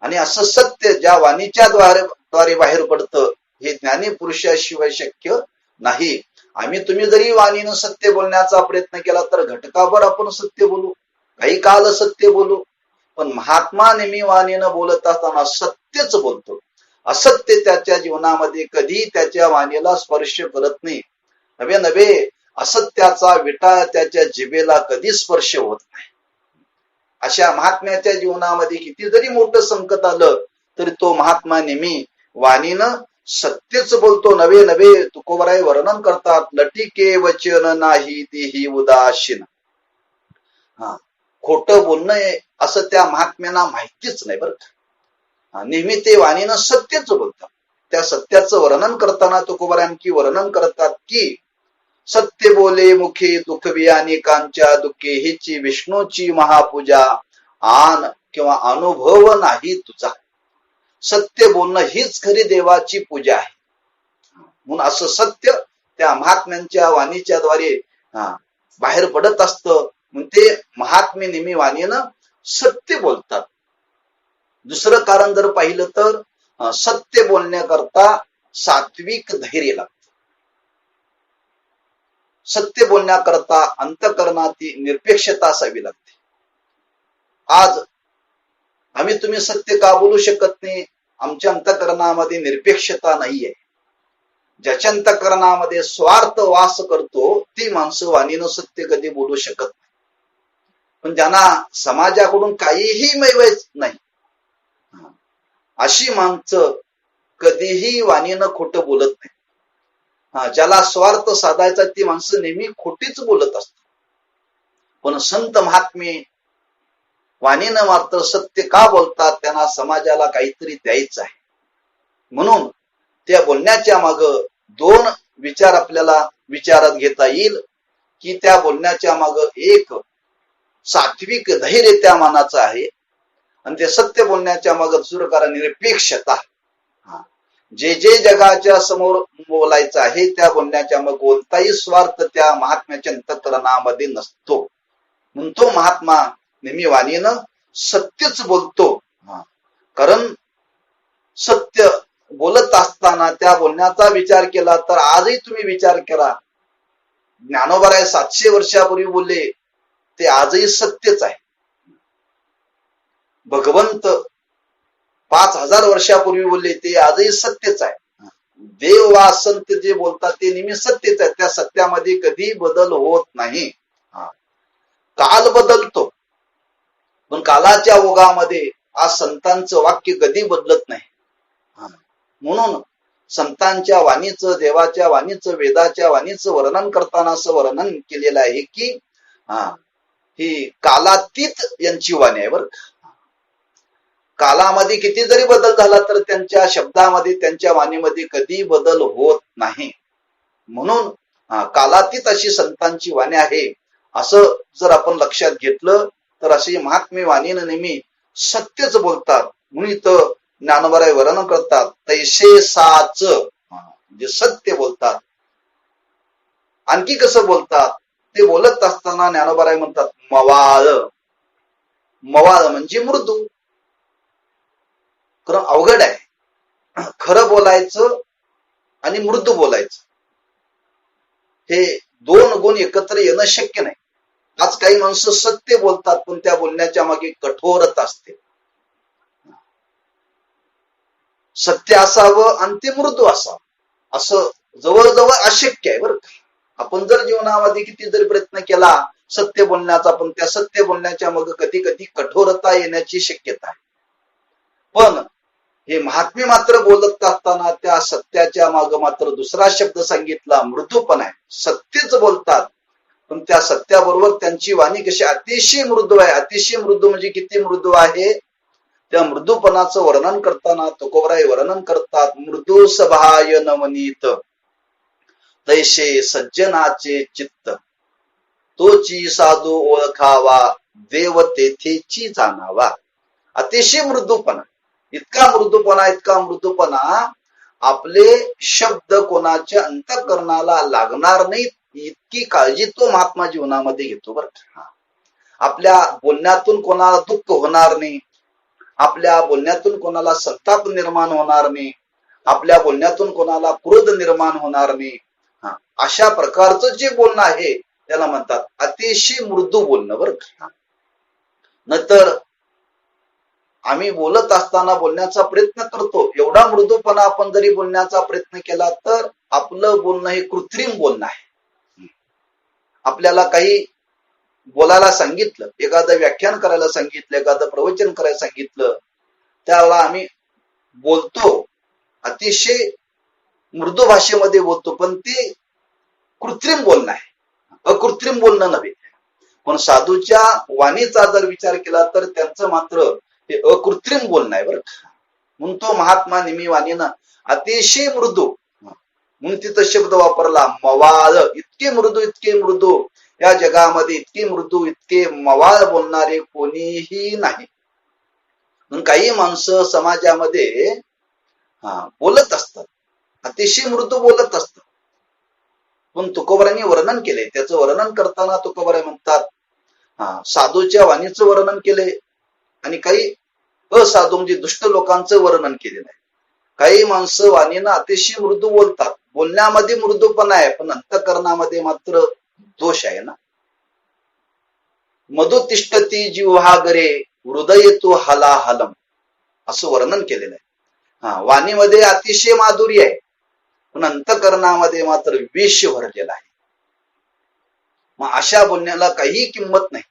आणि असं सत्य ज्या वाणीच्या द्वारे बाहेर पडतं हे ज्ञानी पुरुषाशिवाय शक्य नाही. आम्ही तुम्ही जरी वाणीनं सत्य बोलण्याचा प्रयत्न केला तर घटकाभर आपण सत्य बोलू, काही काल सत्य बोलू, पण महात्मा नेहमी वाणीनं बोलत असताना सत्यच बोलतो. असत्य त्याच्या जीवनामध्ये कधी त्याच्या वाणीला स्पर्श करत नाही. नवे नवे असत्याचा विटा त्याच्या जिभेला कधी स्पर्श होत नाही. अशा महात्म्याच्या जीवनामध्ये किती जरी मोठं संकट आलं तरी तो महात्मा नेहमी वाणीनं सत्यच बोलतो. नवे नवे तुकोबाराय वर्णन करतात, लटिके वचन नाही देही उदासीन. खोटं बोलणं असं त्या महात्म्यांना माहितीच नाही बरं का. नेहमी ते वाणीनं सत्यच बोलतात. त्या सत्याचं वर्णन करताना तुकोबारांकी वर्णन करतात की सत्य बोले मुखे दुःख अनेकांच्या दुःखे हिची विष्णूची महापूजा आन किंवा अनुभव नाही तुझा. सत्य बोलणं हीच खरी देवाची पूजा आहे. म्हणून असं सत्य त्या महात्म्यांच्या वाणीच्या द्वारे बाहेर पडत असतं. म्हणून ते महात्मे नेहमी वाणीनं सत्य बोलतात. दुसरं कारण जर पाहिलं तर सत्य बोलण्याकरता सात्विक धैर्य लागतं. सत्य बोलण्याकरता अंतःकरणाची निरपेक्षता असावी लागते. आज आम्ही तुम्ही सत्य का बोलू शकत नाही? आमच्या अंतःकरणामध्ये निरपेक्षता नाहीये. ज्याच्या अंतःकरणामध्ये स्वार्थ वास करतो ती माणसं वाणीनं सत्य कधी बोलू शकत नाही. पण ज्यांना समाजाकडून काहीही मिळवायच नाही अशी माणसं कधीही वाणीनं खोटं बोलत नाही. ज्याला स्वार्थ साधायचा ती माणसं नेहमी खोटीच बोलत असतात. पण संत महात्मे वाणीनं मात्र सत्य का बोलतात? त्यांना समाजाला काहीतरी द्यायचं आहे. म्हणून त्या बोलण्याच्या माग दोन विचार आपल्याला विचारात घेता येईल की त्या बोलण्याच्या माग एक सात्विक धैर्य त्या मनाचं आहे आणि ते सत्य बोलण्याच्या माग दुसरं कारण निरपेक्षता. जे जे जगाच्या समोर बोलायचं आहे त्या बोलण्याच्या मग कोणताही स्वार्थ त्या महात्म्याच्या अंतःकरणामध्ये नसतो. म्हणून तो महात्मा नेहमी वाणीनं सत्यच बोलतो. कारण सत्य बोलत असताना त्या बोलण्याचा विचार केला तर आजही तुम्ही विचार करा, ज्ञानोबा 700 वर्षापूर्वी बोलले ते आजही सत्यच आहे. भगवंत 5000 वर्षापूर्वी बोलले ते आजही सत्यच आहे. देव वा संत जे बोलतात ते नेहमी सत्यच आहे. त्या सत्यामध्ये कधी बदल होत नाही. काल बदलतो पण कालाच्या ओघामध्ये आज संतांचं वाक्य कधी बदलत नाही. म्हणून संतांच्या वाणीचं, देवाच्या वाणीचं, वेदाच्या वाणीचं वर्णन करताना असं वर्णन केलेलं आहे की ही कालातीत यांची वाणी आहे. बरं, कालामध्ये किती जरी बदल झाला तर त्यांच्या शब्दामध्ये, त्यांच्या वाणीमध्ये कधी बदल होत नाही. म्हणून कालातीत अशी संतांची वाणी आहे. असं जर आपण लक्षात घेतलं तर अशी महात्मे वाणीनं नेहमी सत्यच बोलतात. म्हणून इथं ज्ञानोबा वर्णन करतात तैसे साच, म्हणजे सत्य बोलतात. आणखी कसं बोलतात ते बोलत असताना ज्ञानोबा म्हणतात मवाळ. मवाळ म्हणजे मृदू. कारण अवघड आहे खरं बोलायचं आणि मृदू बोलायचं, हे दोन गुण एकत्र येणं शक्य नाही. आज काही माणसं सत्य बोलतात पण त्या बोलण्याच्या मागे कठोरता असते. सत्य असावं आणि ते मृदू असावं असं जवळजवळ अशक्य आहे. बरं, आपण जर जीवनामध्ये किती जरी प्रयत्न केला सत्य बोलण्याचा, पण त्या सत्य बोलण्याच्या मग कधी कधी कठोरता येण्याची शक्यता आहे. पण हे महात्मे मात्र बोलत असताना त्या सत्याच्या माग मात्र दुसरा शब्द सांगितला, मृदूपणा आहे. सत्यच बोलतात पण त्या सत्याबरोबर त्यांची वाणी कशी अतिशय मृदू आहे. अतिशय मृदू म्हणजे किती मृदू आहे? त्या मृदूपणाचं वर्णन करताना तुकोबराय वर्णन करतात, मृदू सभाय नवनीत तैसे सज्जनाचे चित्त, तोची साधू ओळखावा देव तेथेची जाणावा. अतिशय मृदूपणा, इतका मृदूपणा, इतका मृदूपणा आपले शब्द कोणाच्या अंतःकरणाला लागणार नाहीत इतकी काळजी तो महात्मा जीवनामध्ये घेतो. बरं, आपल्या बोलण्यातून कोणाला दुःख होणार नाही, आपल्या बोलण्यातून कोणाला संताप निर्माण होणार नाही, आपल्या बोलण्यातून कोणाला क्रोध निर्माण होणार नाही. अशा प्रकारचं जे बोलणं आहे त्याला म्हणतात अतिशय मृदू बोलणं. बरं, नंतर आम्ही बोलत असताना बोलण्याचा प्रयत्न करतो, एवढा मृदूपणा आपण जरी बोलण्याचा प्रयत्न केला तर आपलं बोलणं हे कृत्रिम बोलणं आहे. आपल्याला काही बोलायला सांगितलं, एखादं व्याख्यान करायला सांगितलं, एखादं प्रवचन करायला सांगितलं, त्यावेळेला आम्ही बोलतो अतिशय मृदू भाषेमध्ये बोलतो, पण ते कृत्रिम बोलणं आहे, अकृत्रिम बोलणं नव्हे. पण साधूच्या वाणीचा जर विचार केला तर त्यांचं मात्र हे अकृत्रिम बोलणं आहे. बरं, म्हणून तो महात्मा नेहमी वाणीनं अतिशय मृदू म्हणून तिथं शब्द वापरला मवाळ. इतके मृदू या जगामध्ये इतके मृदू इतके मवाळ बोलणारे कोणीही नाही. म्हणून काही माणसं समाजामध्ये बोलत असतात, अतिशय मृदू बोलत असतात. पण तुकोबारांनी वर्णन केले. त्याचं वर्णन करताना तुकोबाराय म्हणतात साधूच्या वाणीचं वर्णन केले आणि काही असाधू म्हणजे दुष्ट लोकांचं वर्णन केलेलं आहे. काही माणसं वाणीनं अतिशय मृदू बोलतात, बोलण्यामध्ये मृदूपणा आहे, पण अंतःकरणामध्ये मात्र दोष आहे ना. मधु तिष्ठती जिव्हागरे हृदय तू हलाहलम असं वर्णन केलेलं आहे. वाणीमध्ये अतिशय माधुर्य आहे, पण अंतःकरणामध्ये मात्र विष भरलेला आहे. मग अशा बोलण्याला काही किंमत नाही.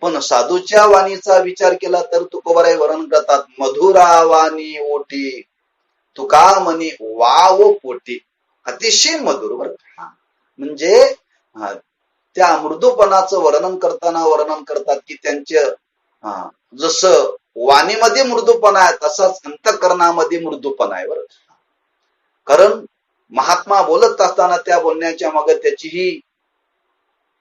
पण साधूच्या वाणीचा विचार केला तर तुकोबाराय वर्णन करतात मधुरा वाणी ओठी तुका म्हणी वाव पोटी. अतिशय मधुर बरं. म्हणजे त्या मृदूपणाचं वर्णन करतात की त्यांच्या जसं वाणीमध्ये मृदूपणा आहे तसाच अंतःकरणामध्ये मृदूपणा आहे बरं. कारण महात्मा बोलत असताना त्या बोलण्याच्या मागे त्याचीही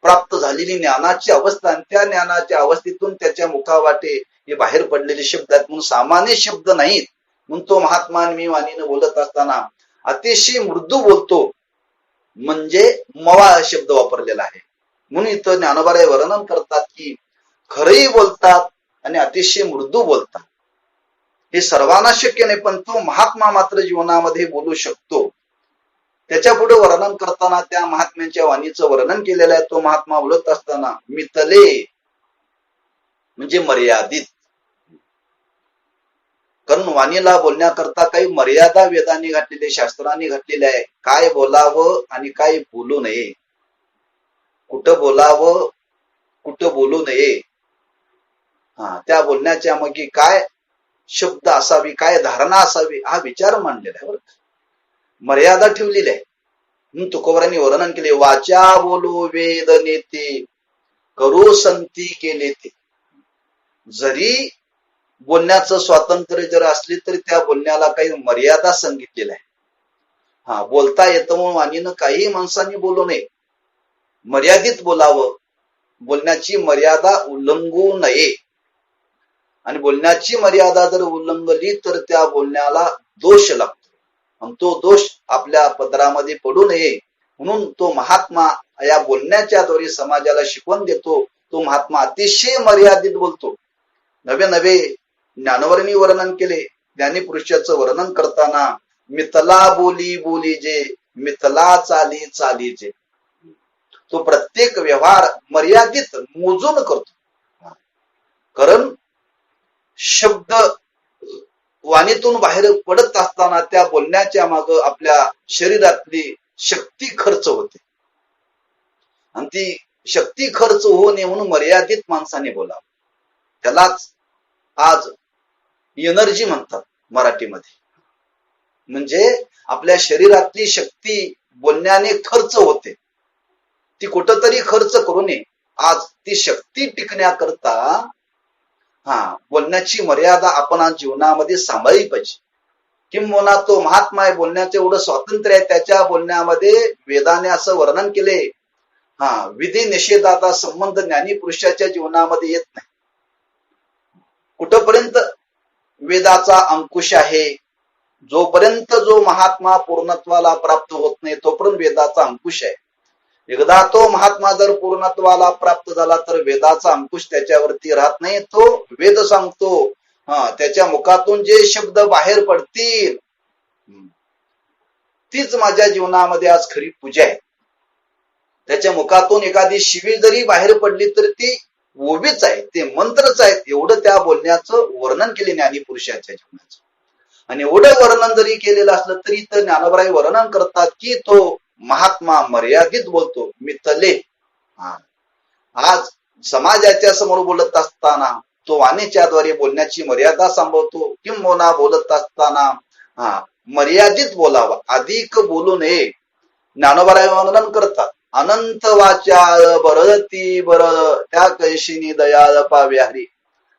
प्राप्त झालेली ज्ञानाची अवस्था आणि त्या ज्ञानाच्या अवस्थेतून त्याच्या मुखावाटे हे बाहेर पडलेले शब्द आहेत, म्हणून सामान्य शब्द नाहीत. म्हणून तो महात्मा मी वाणीनं बोलत असताना अतिशय मृदू बोलतो, म्हणजे मवाळ शब्द वापरलेला आहे. म्हणून इथं ज्ञानोबाराय वर्णन करतात की खरंही बोलतात आणि अतिशय मृदू बोलतात. हे सर्वांना शक्य नाही, पण तो महात्मा मात्र जीवनामध्ये बोलू शकतो. त्याच्या पुढे वर्णन करताना त्या महात्म्यांच्या वाणीचं वर्णन केलेलं आहे. तो महात्मा बोलत असताना मितले म्हणजे मर्यादित. कारण वाणीला बोलण्याकरता काही मर्यादा वेदांनी घातलेली, शास्त्रांनी घातलेली आहे. काय बोलावं आणि काय बोलू नये, कुठं बोलावं कुठं बोलू नये, त्या बोलण्याच्या मागे काय शब्द असावी, काय धारणा असावी, हा विचार मांडलेला आहे. मर्यादा ठेवलेली आहे. म्हणून तुकोबारांनी वर्णन केले वाचा बोलो वेद नेते करो संती केले ते. जरी बोलण्याचं स्वातंत्र्य जर असले तरी त्या बोलण्याला काही मर्यादा सांगितलेल्या आहे. बोलता येतं म्हणून वाणीनं काही माणसांनी बोलू नये, मर्यादित बोलावं, बोलण्याची मर्यादा उल्लंघू नये. आणि बोलण्याची मर्यादा जर उल्लंघली तर त्या बोलण्याला दोष लागतो आणि तो दोष आपल्या पदरामध्ये पडू नये म्हणून तो महात्मा या बोलण्याच्या द्वारे समाजाला शिकवण देतो. तो महात्मा अतिशय मर्यादित बोलतो. नवे ज्ञानोबारांनी वर्णन केले. ज्ञानीपुरुषाचं वर्णन करताना मितला बोली बोलीजे मितला चाली चालीजे. तो प्रत्येक व्यवहार मर्यादित मोजून करतो. कारण शब्द वाणीतून बाहेर पडत असताना त्या बोलण्याच्या माग आपल्या शरीरातली शक्ती खर्च होते आणि ती शक्ती खर्च होऊ नये म्हणून मर्यादित माणसाने बोलावं. त्यालाच आज एनर्जी म्हणतात मराठीमध्ये. म्हणजे आपल्या शरीरातली शक्ती बोलण्याने खर्च होते, ती कुठंतरी खर्च करू नये. आज ती शक्ती टिकण्याकरता बोलण्याची मर्यादा आपण आज जीवनामध्ये सांभाळली पाहिजे. किंबहुना तो महात्मा आहे, बोलण्याचं एवढं स्वातंत्र्य आहे, त्याच्या बोलण्यामध्ये वेदाने असं वर्णन केले विधी निषेधाचा संबंध ज्ञानी पुरुषाच्या जीवनामध्ये येत नाही. कुठपर्यंत वेदाचा अंकुश आहे, जोपर्यंत जो महात्मा पूर्णत्वाला प्राप्त होत नाही तोपर्यंत वेदाचा अंकुश आहे. एकदा तो महात्मा जर पूर्णत्वाला प्राप्त झाला तर वेदाचा अंकुश त्याच्यावरती राहत नाही. तो वेद सांगतो, त्याच्या मुखातून जे शब्द बाहेर पडतील तीच माझ्या जीवनामध्ये आज खरी पूजा आहे. त्याच्या मुखातून एखादी शिवी जरी बाहेर पडली तर ती ओवीच आहे, ते मंत्रच आहेत. एवढं त्या बोलण्याचं वर्णन केले ज्ञानी पुरुषाच्या जीवनाचं. आणि एवढं वर्णन जरी केलेलं असलं तरी तर ज्ञानोबाराय वर्णन करतात की तो महात्मा मर्यादित बोलतो. मितले आज समाजाच्या समोर बोलत असताना तो वाणीच्या द्वारे बोलण्याची मर्यादा सांभाळतो. किंबहुना बोलत असताना मर्यादित बोलावा, अधिक बोलू नये. ज्ञानोबाराय वर्णन करतात अनंत वाचा बरती बर त्या कैशिनी दयाळ पाव्याहरी.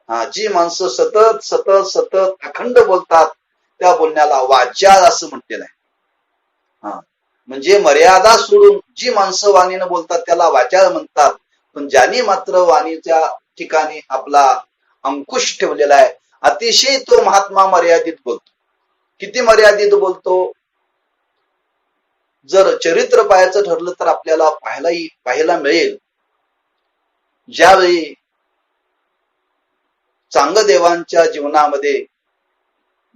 जी माणसं सतत सतत सतत अखंड बोलतात त्या बोलण्याला वाचाळ असं म्हटलेलं आहे. म्हणजे मर्यादा सोडून जी माणसं वाणीनं बोलतात त्याला वाचाळ म्हणतात. पण ज्यांनी मात्र वाणीच्या ठिकाणी आपला अंकुश ठेवलेला आहे, अतिशय तो महात्मा मर्यादित बोलतो. किती मर्यादित बोलतो? जर चरित्र पाहायचं ठरलं तर आपल्याला पाहायला मिळेल, ज्यावेळी चांगदेवांच्या जीवनामध्ये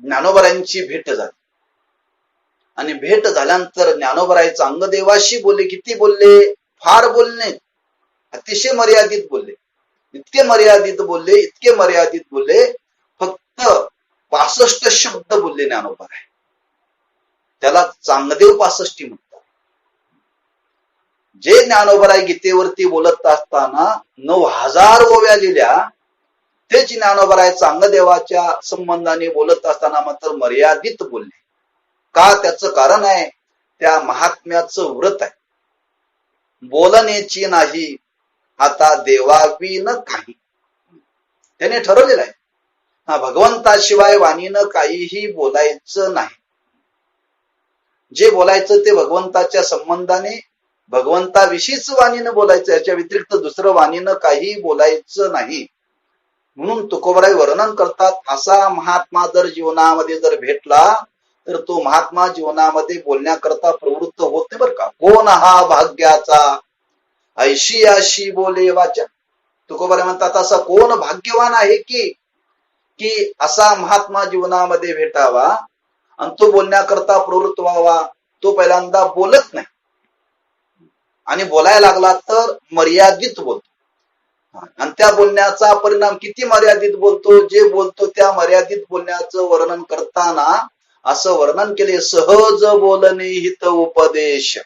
ज्ञानोबरायांची भेट झाली आणि भेट झाल्यानंतर ज्ञानोबराय चांगदेवाशी बोलले. किती बोलले? फार बोलणे, अतिशय मर्यादित बोलले. इतके मर्यादित बोलले, फक्त 65 शब्द बोलले ज्ञानोबराय. त्याला चांगदेव 65 म्हणतात. जे ज्ञानोबराय गीतेवरती बोलत असताना 9000 ओव्या लिहिल्या, तेच ज्ञानोबराय चांगदेवाच्या संबंधाने बोलत असताना मात्र मर्यादित बोलले. का? त्याचं कारण आहे, त्या महात्म्याचं व्रत आहे. बोलण्याची नाही आता देवावीन काही, त्याने ठरवलेलं आहे. भगवंताशिवाय वाणीनं काहीही बोलायचं नाही. जे बोलायचं ते भगवंताच्या संबंधाने, भगवंताविषयीच वाणीनं बोलायचं, याच्या व्यतिरिक्त दुसरं वाणीनं काही बोलायचं नाही. म्हणून तुकोबराय वर्णन करतात, असा महात्मा जर जीवनामध्ये जर भेटला तर तो महात्मा जीवनामध्ये बोलण्याकरता प्रवृत्त होत नाही बरं का. कोण हा भाग्याचा ऐशी आशी बोले वाचा. तुकोबराय म्हणतात, असा कोण भाग्यवान आहे की असा महात्मा जीवनामध्ये भेटावा आणि तो बोलण्याकरता प्रवृत्त व्हावा. तो पहिल्यांदा बोलत नाही आणि बोलायला लागला तर मर्यादित बोलतो. आणि त्या बोलण्याचा परिणाम किती मर्यादित बोलतो? जे बोलतो त्या मर्यादित बोलण्याचं वर्णन करताना असं वर्णन केले, सहज बोलणे हित उपदेश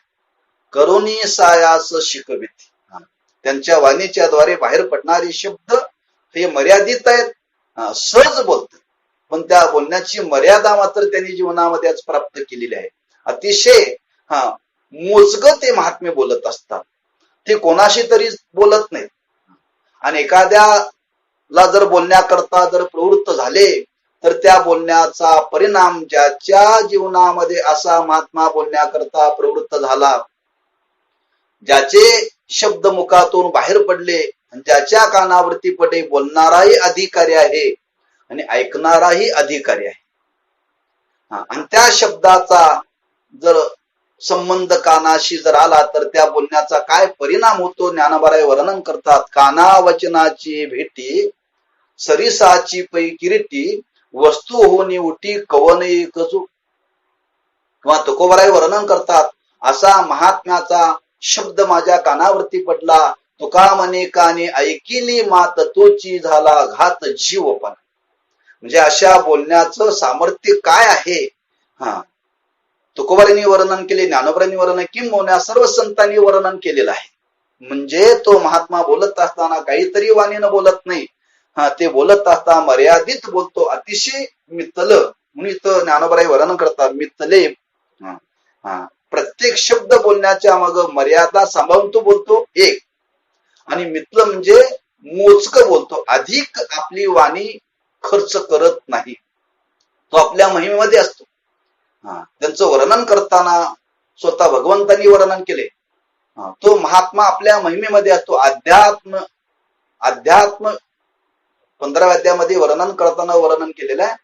करुणी सायास शिकविते. त्यांच्या वाणीच्या द्वारे बाहेर पडणारे शब्द हे मर्यादित आहेत, सहज बोलतात, पण त्या बोलण्याची मर्यादा मात्र त्यांनी जीवनामध्ये आज प्राप्त केलेली आहे. अतिशय मोजकं ते महात्मे बोलत असतात. ते कोणाशी तरी बोलत नाहीत. आणि एखाद्याला जर बोलण्याकरता जर प्रवृत्त झाले तर त्या बोलण्याचा परिणाम ज्याच्या जीवनामध्ये असा महात्मा बोलण्याकरता प्रवृत्त झाला, ज्याचे शब्द मुखातून बाहेर पडले, ज्याच्या कानावरती पडे, बोलणाराही अधिकारी आहे आणि ऐकणाराही अधिकारी आहे. आणि त्या शब्दाचा जर संबंध कानाशी जर आला तर त्या बोलण्याचा काय परिणाम होतो ज्ञानोबराय वर्णन करतात. काना वचनाची भेटी सरिसाची पै किरीटी वस्तू होनी उठी कवन एकजू. किंवा तुकोबराय वर्णन करतात, असा महात्म्याचा शब्द माझ्या कानावरती पडला, तुका म्हणे काने ऐकिली मात तोची झाला घात जीवपण. म्हणजे अशा बोलण्याचं सामर्थ्य काय आहे तुकोबरायांनी वर्णन केले, ज्ञानोबरायांनी वर्णन, किंबहुना सर्व संतांनी वर्णन केलेलं आहे. म्हणजे तो महात्मा बोलत असताना काहीतरी वाणीनं बोलत नाही, ते बोलत असता मर्यादित बोलतो, अतिशय मितल. म्हणून इथं ज्ञानोबराय वर्णन करतात, मितले. प्रत्येक शब्द बोलण्याच्या मग मर्यादा सांभाळून तो बोलतो एक. आणि मितल म्हणजे मोजकं बोलतो, अधिक आपली वाणी खर्च करत नाही. तो आपल्या महिमेमध्ये असतो. त्यांचं वर्णन करताना स्वतः भगवंतांनी वर्णन केले. तो महात्मा आपल्या महिमेमध्ये असतो. अध्यात्म 15व्या अध्यायामध्ये वर्णन करताना वर्णन केलेलं आहे.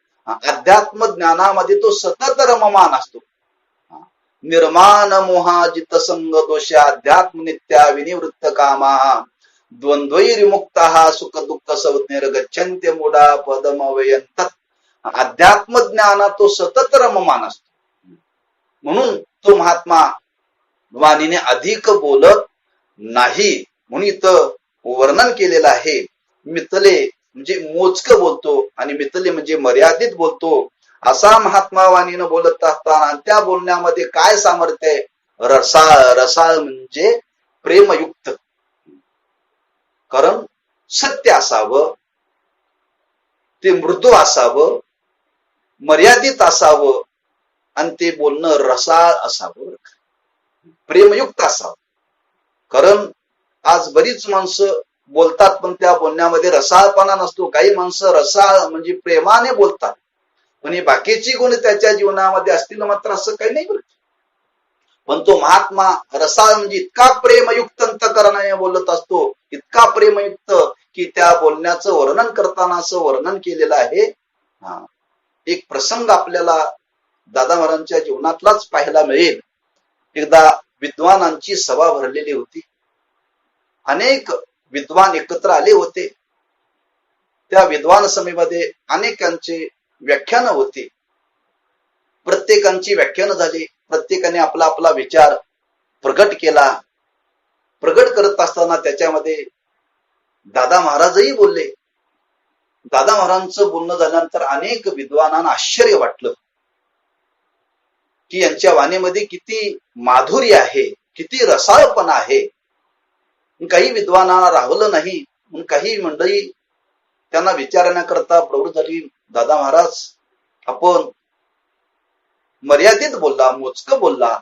अध्यात्म ज्ञानामध्ये तो सतत रममान असतो. निर्माण मोहाजित संग दोष अध्यात्म नित्या विनिवृत्त कामा द्वंद्वैर्मुक्ता सुख दुःख संज्ञेर गच्छन्ते मूढा पदमवयंत. अध्यात्म ज्ञानात तो सतत रममान असतो. म्हणून तो महात्मा वाणीने अधिक बोलत नाही. म्हणून इथं वर्णन केलेलं आहे, मितले म्हणजे मोजकं बोलतो आणि मितले म्हणजे मर्यादित बोलतो. असा महात्मा वाणीनं बोलत असताना त्या बोलण्यामध्ये काय सामर्थ्य आहे? रसाळ म्हणजे प्रेमयुक्त. कारण सत्य असावं, ते मृदू असावं, मर्यादित असावं आणि ते बोलणं रसाळ असावं, प्रेमयुक्त असावं. कारण आज बरीच माणसं बोलतात पण त्या बोलण्यामध्ये रसाळपणा नसतो. काही माणसं रसाळ म्हणजे प्रेमाने बोलतात पण हे बाकीची गुण त्याच्या जीवनामध्ये असतील मात्र असं काही नाही बरं. पण तो महात्मा रसाळ म्हणजे इतका प्रेमयुक्त अंतःकरणाने बोलत असतो, इतका प्रेमयुक्त की त्या बोलण्याचं वर्णन करताना असं वर्णन केलेलं आहे. एक प्रसंग आपल्याला दादा महाराजांच्या जीवनातलाच पाहायला मिळेल. एकदा विद्वानांची सभा भरलेली होती. अनेक विद्वान एकत्र आले होते. त्या विद्वान सभेमध्ये अनेकांचे व्याख्यान होते. प्रत्येकांची व्याख्यान झाली. प्रत्येकाने आपला आपला विचार प्रगट केला. प्रगट करत असताना त्याच्यामध्ये दादा महाराजही बोलले. दादा महाराजांचं बोलणं झाल्यानंतर अनेक विद्वानांना आश्चर्य वाटलं की यांच्या वाणीमध्ये किती माधुर्य आहे, किती रसाळपणा आहे. काही विद्वानांना राहवलं नाही. काही मंडळी त्यांना विचारण्याकरता प्रवृत्त झाली. दादा महाराज, आपण मर्यादित बोलला, मोजकं बोलला,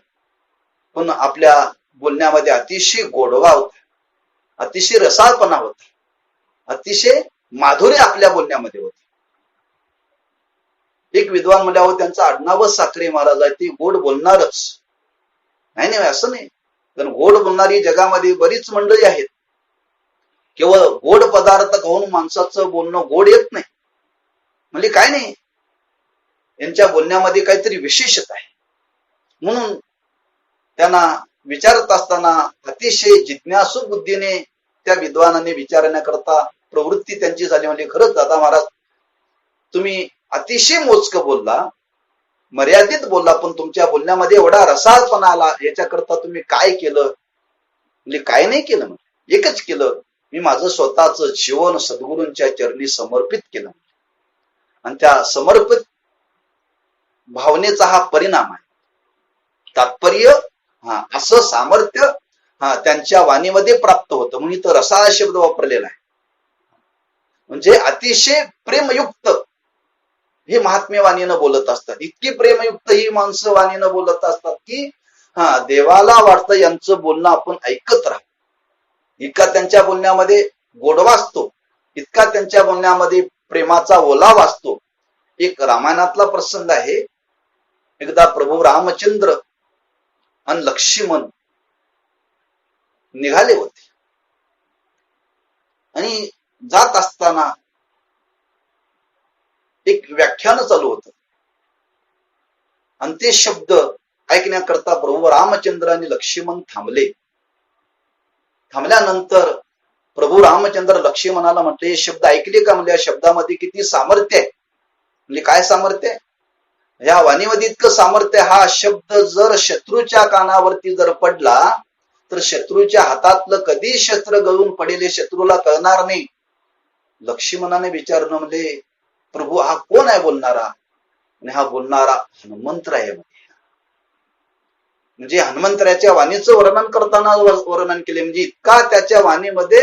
पण आपल्या बोलण्यामध्ये अतिशय गोडवा होता, अतिशय रसाळपणा होता, अतिशय माधुर्य आपल्या बोलण्यामध्ये होते. एक विद्वान म्हणल्यावर त्यांचं आडनावच साखरे महाराज आहे, ते गोड बोलणारच. नाही नाही असं नाही, कारण गोड बोलणारी जगामध्ये बरीच मंडळी आहेत. केवळ गोड पदार्थ खाऊन माणसाचं बोलणं गोड येत नाही म्हणजे काय नाही, यांच्या बोलण्यामध्ये काहीतरी विशेषता आहे. म्हणून त्यांना विचारत असताना अतिशय जिज्ञासू बुद्धीने त्या विद्वानाने विचारण्याकरता प्रवृत्ती त्यांची झाली. म्हणजे खरंच दादा महाराज, तुम्ही अतिशय मोजकं बोलला, मर्यादित बोलला, पण तुमच्या बोलण्यामध्ये एवढा रसाळपणा आला, याच्याकरता तुम्ही काय केलं? म्हणजे काय नाही केलं, म्हणजे एकच केलं, मी माझं स्वतःच जीवन सद्गुरूंच्या चरणी समर्पित केलं. आणि त्या समर्पित भावनेचा हा परिणाम आहे. तात्पर्य असं सामर्थ्य त्यांच्या वाणीमध्ये प्राप्त होतं, म्हणून इथं रसाळ शब्द वापरलेला आहे. म्हणजे अतिशय प्रेमयुक्त हे महात्मे वाणीनं बोलत असतात. इतकी प्रेमयुक्त ही माणसं वाणीनं बोलत असतात की देवाला वाटतं यांचं बोलणं आपण ऐकत राहू. इतका त्यांच्या बोलण्यामध्ये गोडवा असतो, इतका त्यांच्या बोलण्यामध्ये प्रेमाचा ओलावा असतो. एक रामायणातला प्रसंग आहे. एकदा प्रभू रामचंद्र आणि लक्ष्मण निघाले होते आणि जात असताना एक व्याख्यान चालू होतं आणि ते शब्द ऐकण्याकरता प्रभू रामचंद्र आणि लक्ष्मण थांबले. थांबल्यानंतर प्रभू रामचंद्र लक्ष्मणाला म्हटले, हे शब्द ऐकले का? म्हणजे या शब्दामध्ये किती सामर्थ्य आहे. म्हणजे काय सामर्थ्य आहे? या वाणीमध्ये इतकं सामर्थ्य. हा शब्द जर शत्रूच्या कानावरती जर पडला तर शत्रूच्या हातातलं कधी शस्त्र गळून पडेल हे शत्रूला कळणार नाही. लक्ष्मणाने विचारलं, म्हणजे प्रभू हा कोण आहे बोलणारा? आणि हा बोलणारा हनुमंत आहे. म्हणजे हनुमंतराच्या वाणीचं वर्णन करताना वर्णन केले. म्हणजे इतका त्याच्या वाणीमध्ये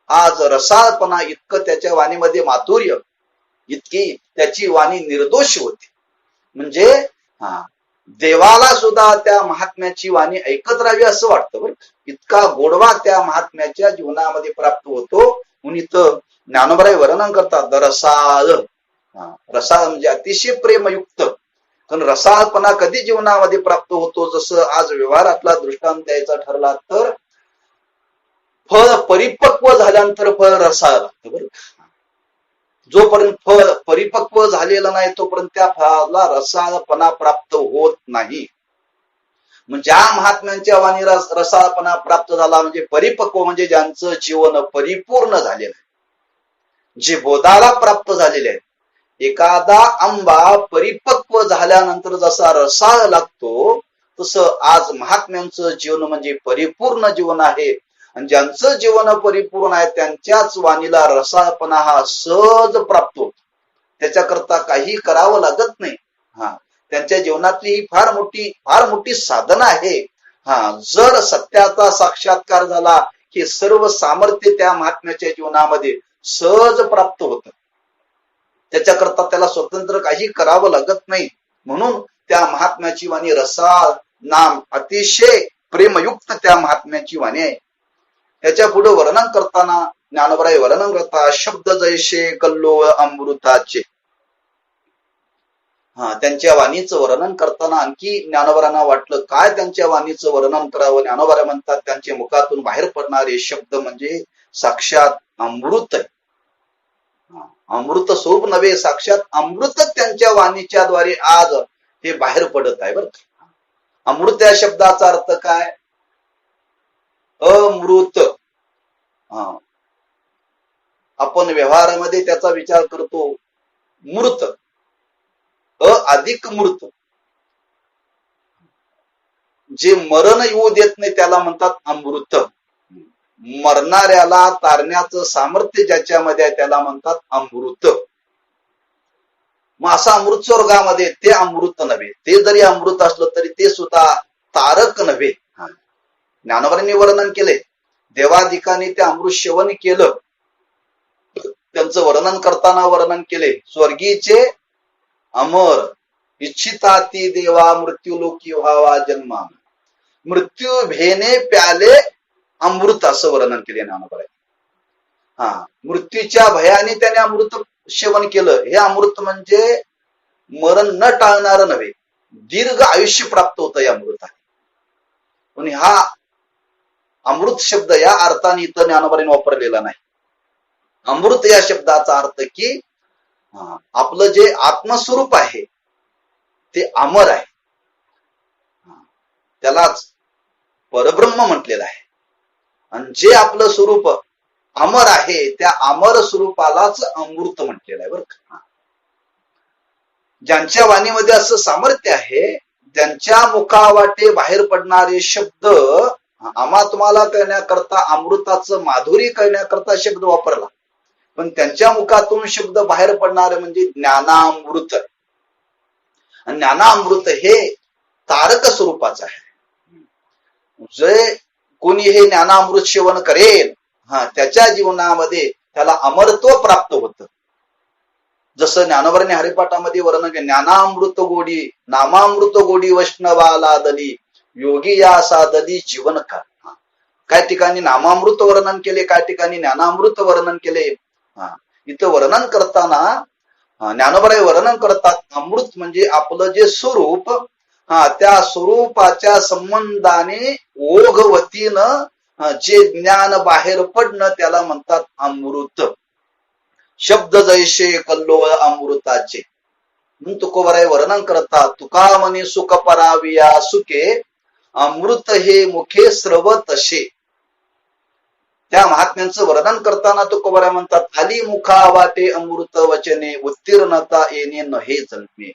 आज रसाळपणा, इतकं त्याच्या वाणीमध्ये माधुर्य, इतकी त्याची वाणी निर्दोष होती. म्हणजे देवाला सुद्धा त्या महात्म्याची वाणी ऐकत राहावी असं वाटतं बरं. इतका गोडवा त्या महात्म्याच्या जीवनामध्ये प्राप्त होतो. म्हणून इथं ज्ञानोबराय वर्णन करतात रसाळ. रसाळ म्हणजे अतिशय प्रेमयुक्त. कारण रसाळपणा कधी जीवनामध्ये प्राप्त होतो? जसं आज व्यवहारातला दृष्टांत द्यायचा ठरला तर फळ परिपक्व झाल्यानंतर फळ रसाळ लागतं बरं. जोपर्यंत फळ परिपक्व झालेलं नाही तोपर्यंत त्या फळाला रसाळपणा प्राप्त होत नाही. म्हणजे ज्या महात्म्यांच्या वाणी रसाळपणा प्राप्त झाला म्हणजे परिपक्व, म्हणजे ज्यांचं जीवन परिपूर्ण झालेलं आहे, जे बोधाला प्राप्त झालेले आहेत. एखादा आंबा परिपक्व झाल्यानंतर जसा रसाळ लागतो तसं आज महात्म्यांचं जीवन म्हणजे परिपूर्ण जीवन आहे. आणि ज्यांचं जीवन परिपूर्ण आहे त्यांच्याच वाणीला रसाळपणा हा सहज प्राप्त होतो. त्याच्याकरता काही करावं लागत नाही. त्यांच्या जीवनातली ही फार मोठी साधना आहे. जर सत्याचा साक्षात्कार झाला की सर्व सामर्थ्य त्या महात्म्याच्या जीवनामध्ये सहज प्राप्त होतं. त्याच्याकरता त्याला स्वतंत्र काही करावं लागत नाही. म्हणून त्या महात्म्याची वाणी रसाळ नाम, अतिशय प्रेमयुक्त त्या महात्म्याची वाणी आहे. याच्या पुढे वर्णन करताना ज्ञानोबराय वर्णन करता शब्द जैसे कल्लोळ अमृताचे. त्यांच्या वाणीचं वर्णन करताना आणखी ज्ञानोबांना वाटलं काय त्यांच्या वाणीचं वर्णन करावं. ज्ञानोबा म्हणतात त्यांच्या मुखातून बाहेर पडणारे शब्द म्हणजे साक्षात अमृत आहे. अमृत स्वरूप नव्हे, साक्षात अमृत त्यांच्या वाणीच्या द्वारे आज हे बाहेर पडत आहे. बरं, अमृत या शब्दाचा अर्थ काय? अमृत. आपण व्यवहारामध्ये त्याचा विचार करतो मूर्त, अधिक मूर्त. जे मरण येऊ देत नाही त्याला म्हणतात अमृत. मरणाऱ्याला तारण्याचं सामर्थ्य ज्याच्यामध्ये आहे त्याला म्हणतात अमृत. मग असं अमृत स्वर्गामध्ये ते अमृत नव्हे. ते जरी अमृत असलं तरी ते सुद्धा तारक नव्हे. ज्ञानोबांनी वर्णन केले, देवाधिकांनी ते अमृत सेवन केलं. त्यांचं वर्णन करताना वर्णन केले, स्वर्गीचे अमर इच्छिताती देवा मृत्यू लोकी व्हावा जन्मा, मृत्यू भेने प्याले अमृत, असं वर्णन केले ज्ञानोबा. मृत्यूच्या भयाने त्याने अमृत सेवन केलं. हे अमृत म्हणजे मरण न टाळणार नव्हे, दीर्घ आयुष्य प्राप्त होतं या अमृताने. पण हा अमृत शब्द या अर्थाने इथं ज्ञानोबाने वापरलेला नाही. अमृत या शब्दाचा अर्थ की आपलं जे आत्मस्वरूप आहे ते अमर आहे. त्यालाच परब्रह्म म्हटलेलं आहे. आणि जे आपलं स्वरूप अमर आहे त्या अमर स्वरूपालाच अमृत म्हटलेलं आहे. बरं का, ज्यांच्या वाणीमध्ये असं सामर्थ्य आहे, ज्यांच्या मुखावाटे बाहेर पडणारे शब्द आम्हा तुम्हाला करण्याकरता, अमृताचं माधुरी करण्याकरता शब्द वापरला, पण त्यांच्या मुखातून शब्द बाहेर पडणारे म्हणजे ज्ञानामृत. आणि ज्ञानामृत हे तारक स्वरूपाचं आहे. जे कोणी हे ज्ञानामृत सेवन करेल त्याच्या जीवनामध्ये त्याला अमरत्व प्राप्त होतं. जसं ज्ञानोबांनी हरिपाठामध्ये वर्णन केले, ज्ञानामृत गोडी नामामृत गोडी वैष्णवाला दली योगी या साधली जीवन का. काय ठिकाणी नामामृत वर्णन केले, काय ठिकाणी ज्ञानामृत वर्णन केले. इथं वर्णन करताना ज्ञानोबा वर्णन करतात, अमृत म्हणजे आपलं जे स्वरूप, त्या स्वरूपाच्या संबंधाने ओघवतीनं जे ज्ञान बाहेर पडणं त्याला म्हणतात अमृत. शब्द जैसे कल्लोळ अमृताचे. म्हणून तुकोबराय वर्णन करतात, तुका म्हणे सुख पराविया सुखे अमृत हे मुखे स्रव तसे. त्या महात्म्यांचं वर्णन करताना तुकोबराय म्हणतात, आली मुखा वाटे अमृत वचने उत्तीर्णता येणे नहे जन्मे.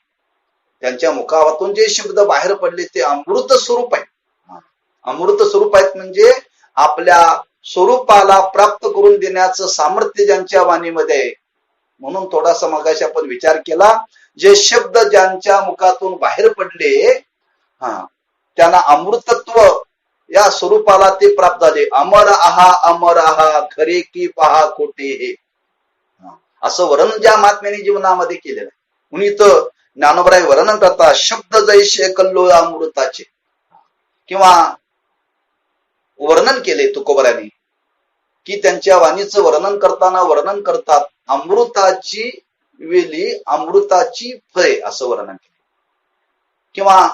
त्यांच्या मुखावातून जे शब्द बाहेर पडले ते अमृत स्वरूप आहेत. अमृत स्वरूप आहेत म्हणजे आपल्या स्वरूपाला प्राप्त करून देण्याचं सामर्थ्य ज्यांच्या वाणीमध्ये आहे. म्हणून थोडासा मगाशी आपण विचार केला, जे शब्द ज्यांच्या मुखातून बाहेर पडले त्यांना अमृतत्व या स्वरूपाला ते प्राप्त झाले. अमर आहा खरे की पहा खोटे हे, असं वर्णन ज्या महात्म्याने जीवनामध्ये केलेलं आहे. म्हणून इथं ज्ञानोबराय वर्णन करतात, शब्द जैसे कल्लोळ अमृताचे, किंवा वर्णन केले तुकोबराने की त्यांच्या वाणीचं वर्णन करताना वर्णन करतात, अमृताची वेली अमृताची फळे, असं वर्णन केले. किंवा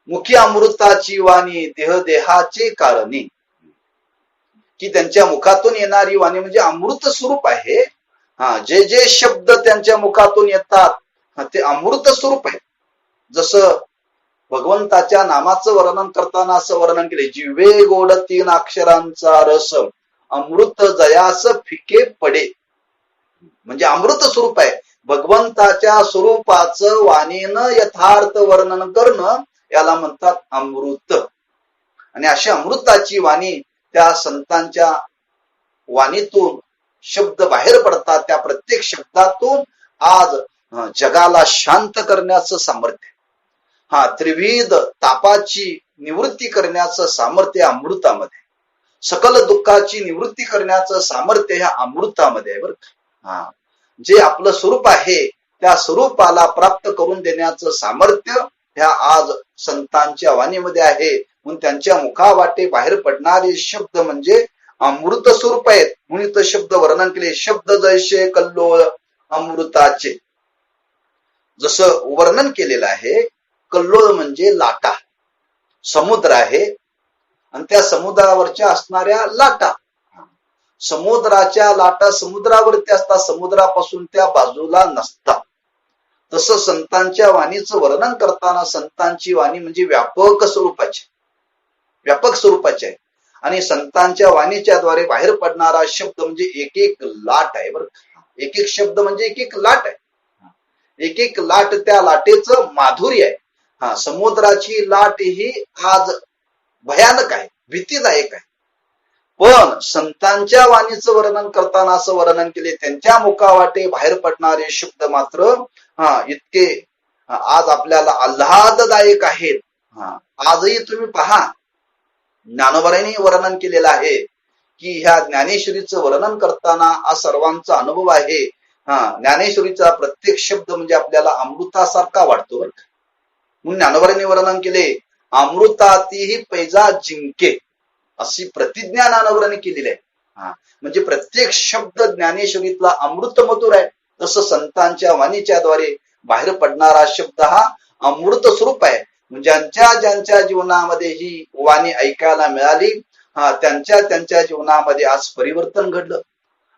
मुखी अमृताची वाणी देह देहाचे कारणी, की त्यांच्या मुखातून येणारी वाणी म्हणजे अमृत स्वरूप आहे. जे जे शब्द त्यांच्या मुखातून येतात ते अमृत स्वरूप आहे. जसं भगवंताच्या नामाचं वर्णन करताना असं वर्णन केले, जिव्हे गोड 3 अक्षरांचा रस अमृत जयास फिके पडे. म्हणजे अमृत स्वरूप आहे. भगवंताच्या स्वरूपाचं वाणीनं यथार्थ वर्णन करणं याला म्हणतात अमृत. आणि अशी अमृताची वाणी त्या संतांच्या वाणीतून शब्द बाहेर पडतात. त्या प्रत्येक शब्दातून आज जगाला शांत करण्याचं सामर्थ्य, त्रिविध तापाची निवृत्ती करण्याचं सामर्थ्य अमृतामध्ये, सकल दुःखाची निवृत्ती करण्याचं सामर्थ्य ह्या अमृतामध्ये आहे. बरं, जे आपलं स्वरूप आहे त्या स्वरूपाला प्राप्त करून देण्याचं सामर्थ्य ह्या आज संतांच्या वाणीमध्ये आहे. म्हणून त्यांच्या मुखावाटे बाहेर पडणारे शब्द म्हणजे अमृत स्वरूप आहेत. म्हणून इथं शब्द वर्णन केले, शब्द जैसे कल्लोळ अमृताचे. जसं वर्णन केलेलं आहे, कल्लोळ म्हणजे लाटा, समुद्र आहे आणि त्या समुद्रावरच्या असणाऱ्या लाटा, समुद्राच्या लाटा समुद्रावरती असतात, समुद्रापासून त्या बाजूला नसतात. तसं संतांच्या वाणीचं वर्णन करताना संतांची वाणी म्हणजे व्यापक स्वरूपाची आहे आणि संतांच्या वाणीच्या द्वारे बाहेर पडणारा शब्द म्हणजे एक एक लाट आहे. बरं, एक एक शब्द म्हणजे एक एक लाट आहे, एक एक लाट त्या लाटेचं माधुर्य आहे. समुद्राची लाट ही आज भयानक आहे, भीतीदायक आहे, पण संतांच्या वाणीचं वर्णन करताना असं वर्णन केले, त्यांच्या मुखावाटे बाहेर पडणारे शब्द मात्र इतके आज आपल्याला आल्हाददायक आहेत. आजही तुम्ही पहा, ज्ञानोबांनी वर्णन केलेलं आहे की ह्या ज्ञानेश्वरीचं वर्णन करताना हा सर्वांचा अनुभव आहे. ज्ञानेश्वरीचा प्रत्येक शब्द म्हणजे आपल्याला अमृतासारखा वाटतो. म्हणून ज्ञानोबांनी वर्णन केले, अमृतातीही पैजा जिंके, अशी प्रतिज्ञा ज्ञानोबांनी केलेली आहे. म्हणजे प्रत्येक शब्द ज्ञानेश्वरीतला अमृत मधुर आहे. तसं संतांच्या वाणीच्या द्वारे बाहेर पडणारा शब्द हा अमृत स्वरूप आहे. ज्यांच्या ज्यांच्या जीवनामध्ये ही वाणी ऐकायला मिळाली, त्यांच्या जीवनामध्ये आज परिवर्तन घडलं.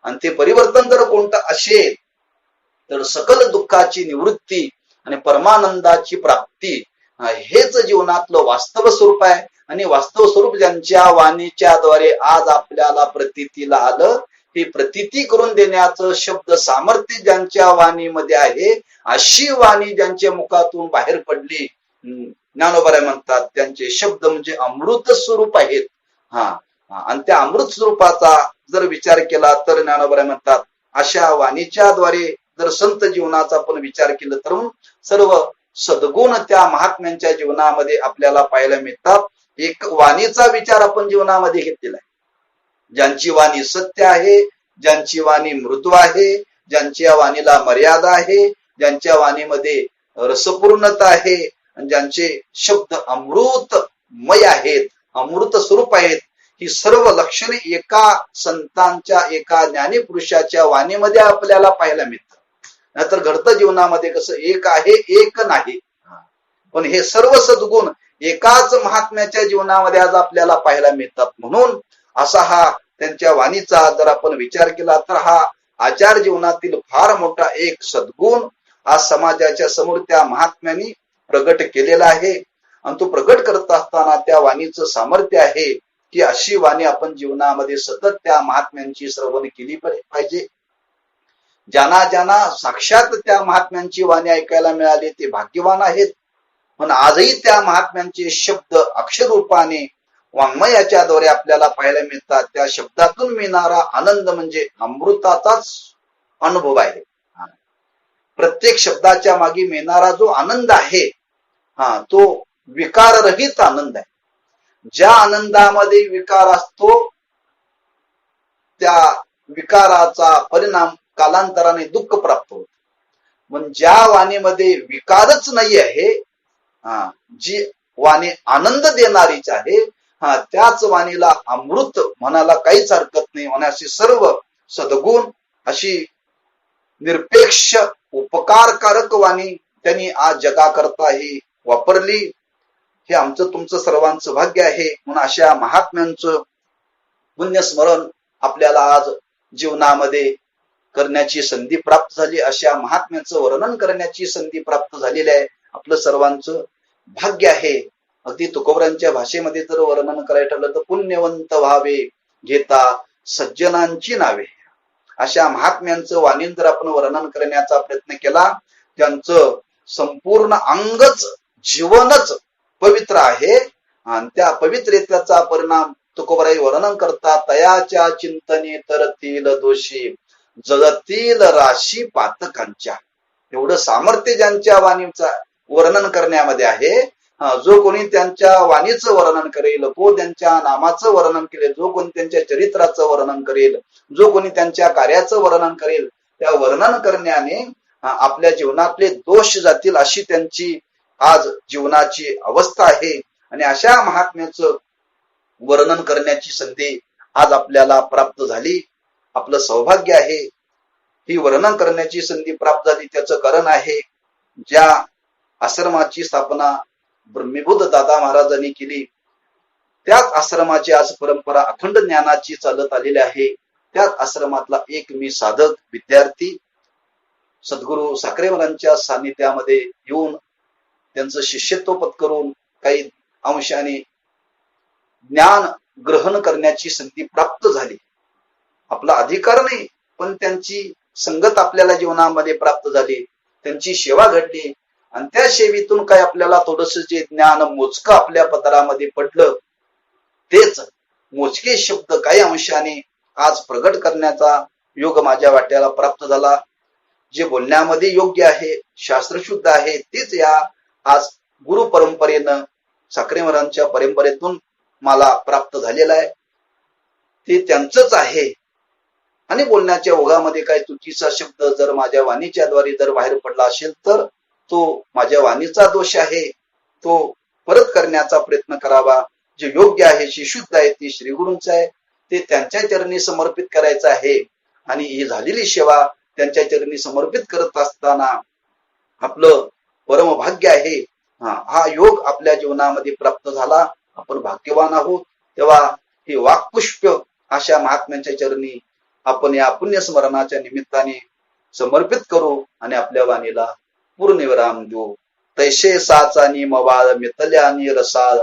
आणि ते परिवर्तन जर कोणतं असेल तर सकल दुःखाची निवृत्ती आणि परमानंदाची प्राप्ती हेच जीवनातलं वास्तव स्वरूप आहे. आणि वास्तव स्वरूप ज्यांच्या वाणीच्या द्वारे आज आपल्याला प्रतीतीला आलं, ही प्रतीती करून देण्याचं शब्द सामर्थ्य ज्यांच्या वाणीमध्ये आहे, अशी वाणी ज्यांच्या मुखातून बाहेर पडली, ज्ञानोबा म्हणतात त्यांचे शब्द म्हणजे अमृत स्वरूप आहेत. आणि त्या अमृत स्वरूपाचा जर विचार केला तर ज्ञानोबा म्हणतात अशा वाणीच्या द्वारे जर संत जीवनाचा आपण विचार केला तर सर्व सद्गुण त्या महात्म्यांच्या जीवनामध्ये आपल्याला पाहायला मिळतात. एक वाणीचा विचार आपण जीवनामध्ये घेतलेला आहे, ज्यांची वाणी सत्य आहे, ज्यांची वाणी मृदू आहे, ज्यांच्या वाणीला मर्यादा आहे, ज्यांच्या वाणीमध्ये रसपूर्णता आहे, ज्यांचे शब्द अमृतमय आहेत, अमृत स्वरूप आहेत, ही सर्व लक्षणे एका संतांच्या, एका ज्ञानीपुरुषाच्या वाणीमध्ये आपल्याला पाहायला मिळतात. नाहीतर घडतं जीवनामध्ये कसं एक आहे एक नाही, पण हे सर्व सद्गुण एकाच महात्म्याच्या जीवनामध्ये आज आपल्याला पाहायला मिळतात. म्हणून असा हा त्यांच्या वाणीचा जर आपण विचार केला तर हा आचार जीवनातील फार मोठा एक सद्गुण आज समाजाच्या समोर त्या महात्म्यांनी प्रगट केलेला आहे. आणि तो प्रगट करत असताना त्या वाणीचं सामर्थ्य आहे की अशी वाणी आपण जीवनामध्ये सतत त्या महात्म्यांची श्रवण केली पाहिजे. ज्यांना ज्यांना साक्षात त्या महात्म्यांची वाणी ऐकायला मिळाली ते भाग्यवान आहेत. पण आजही त्या महात्म्यांचे शब्द अक्षररूपाने वाङ्मयाच्या द्वारे आपल्याला पाहायला मिळतात. त्या शब्दातून मिळणारा आनंद म्हणजे अमृताचाच अनुभव आहे. प्रत्येक शब्दाच्या मागे मिळणारा जो आनंद आहे तो विकाररहित आनंद आहे. ज्या आनंदामध्ये विकार असतो त्या विकाराचा परिणाम कालांतराने दुःख प्राप्त होतो. पण ज्या वाणीमध्ये विकारच नाही आहे, जी वाणी आनंद देणारीच आहे, त्याच वाणीला अमृत म्हणायला काहीच हरकत नाही. अशी सर्व सद्गुण, अशी निरपेक्ष उपकारकारक वाणी त्यांनी आज जगाकरता ही वापरली. हे आमचं तुमचं सर्वांचं भाग्य आहे. म्हणून अशा महात्म्यांचं पुण्यस्मरण आपल्याला आज जीवनामध्ये करण्याची संधी प्राप्त झाली. अशा महात्म्यांचं वर्णन करण्याची संधी प्राप्त झालेली आहे. आपलं सर्वांचं भाग्य आहे. अगदी तुकोबरांच्या भाषेमध्ये जर वर्णन करायचं ठरलं तर पुण्यवंत व्हावे घेता सज्जनांची नावे. अशा महात्म्यांचं वाणीन जर आपण वर्णन करण्याचा प्रयत्न केला, त्यांचं संपूर्ण अंगच जीवनच पवित्र आहे आणि त्या पवित्रतेचा परिणाम तुकोबराई वर्णन करतात. तयाच्या चिंतने तरतील दोषी जळतील राशी पातकांच्या. एवढं सामर्थ्य ज्यांच्या वाणीचा वर्णन करण्यामध्ये आहे. जो कोणी त्यांच्या वाणीचं वर्णन करेल, जो त्यांच्या नामाचं वर्णन करेल, जो कोणी त्यांच्या चरित्राचं वर्णन करेल, जो कोणी त्यांच्या कार्याचं वर्णन करेल, त्या वर्णन करण्याने आपल्या जीवनातले दोष जातील अशी त्यांची आज जीवनाची अवस्था आहे. आणि अशा महात्म्याचं वर्णन करण्याची संधी आज आपल्याला प्राप्त झाली. आपलं सौभाग्य आहे. ही वर्णन करण्याची संधी प्राप्त झाली त्याचं कारण आहे ज्या आश्रमाची स्थापना ब्रह्मीभूत दादा महाराजांनी केली, त्याच आश्रमाची आज परंपरा अखंड ज्ञानाची चालत आलेली आहे. त्याच आश्रमातला एक मी साधक विद्यार्थी सद्गुरू साखरे महाराजांच्या सानिध्यामध्ये येऊन त्यांचं शिष्यत्व पत्करून काही अंशाने ज्ञान ग्रहण करण्याची संधी प्राप्त झाली. आपला अधिकार नाही, पण त्यांची संगत आपल्याला जीवनामध्ये प्राप्त झाली, त्यांची सेवा घडली आणि त्या सेवेतून काय आपल्याला थोडस जे ज्ञान मोजकं आपल्या पदरामध्ये पडलं, तेच मोजके शब्द काही अंशाने आज प्रगट करण्याचा योग माझ्या वाट्याला प्राप्त झाला. जे बोलण्यामध्ये योग्य आहे, शास्त्रशुद्ध आहे, तेच या आज गुरु परंपरेनं साखरे महाराजांच्या परंपरेतून मला प्राप्त झालेलं आहे. ते त्यांचंच आहे. आणि बोलण्याच्या ओघामध्ये काही चुकीचा शब्द जर माझ्या वाणीच्या द्वारे जर बाहेर पडला असेल तर तो माझ्या वाणीचा दोष आहे. तो परत करण्याचा प्रयत्न करावा. जे योग्य आहे, जे शुद्ध आहे, ते श्रीगुरूंचं आहे, ते त्यांच्या चरणी समर्पित करायचं आहे. आणि ही झालेली सेवा त्यांच्या चरणी समर्पित करत असताना आपलं परम भाग्य आहे. हा योग आपल्या जीवनामध्ये प्राप्त झाला, आपण भाग्यवान आहोत. तेव्हा हे वाक्पुष्प अशा महात्म्यांच्या चरणी आपण या पुण्यस्मरणाच्या निमित्ताने समर्पित करू आणि आपल्या वाणीला पूर्णविराम देऊ. तैसे साचानी मवाळ मितल्यानी रसाळ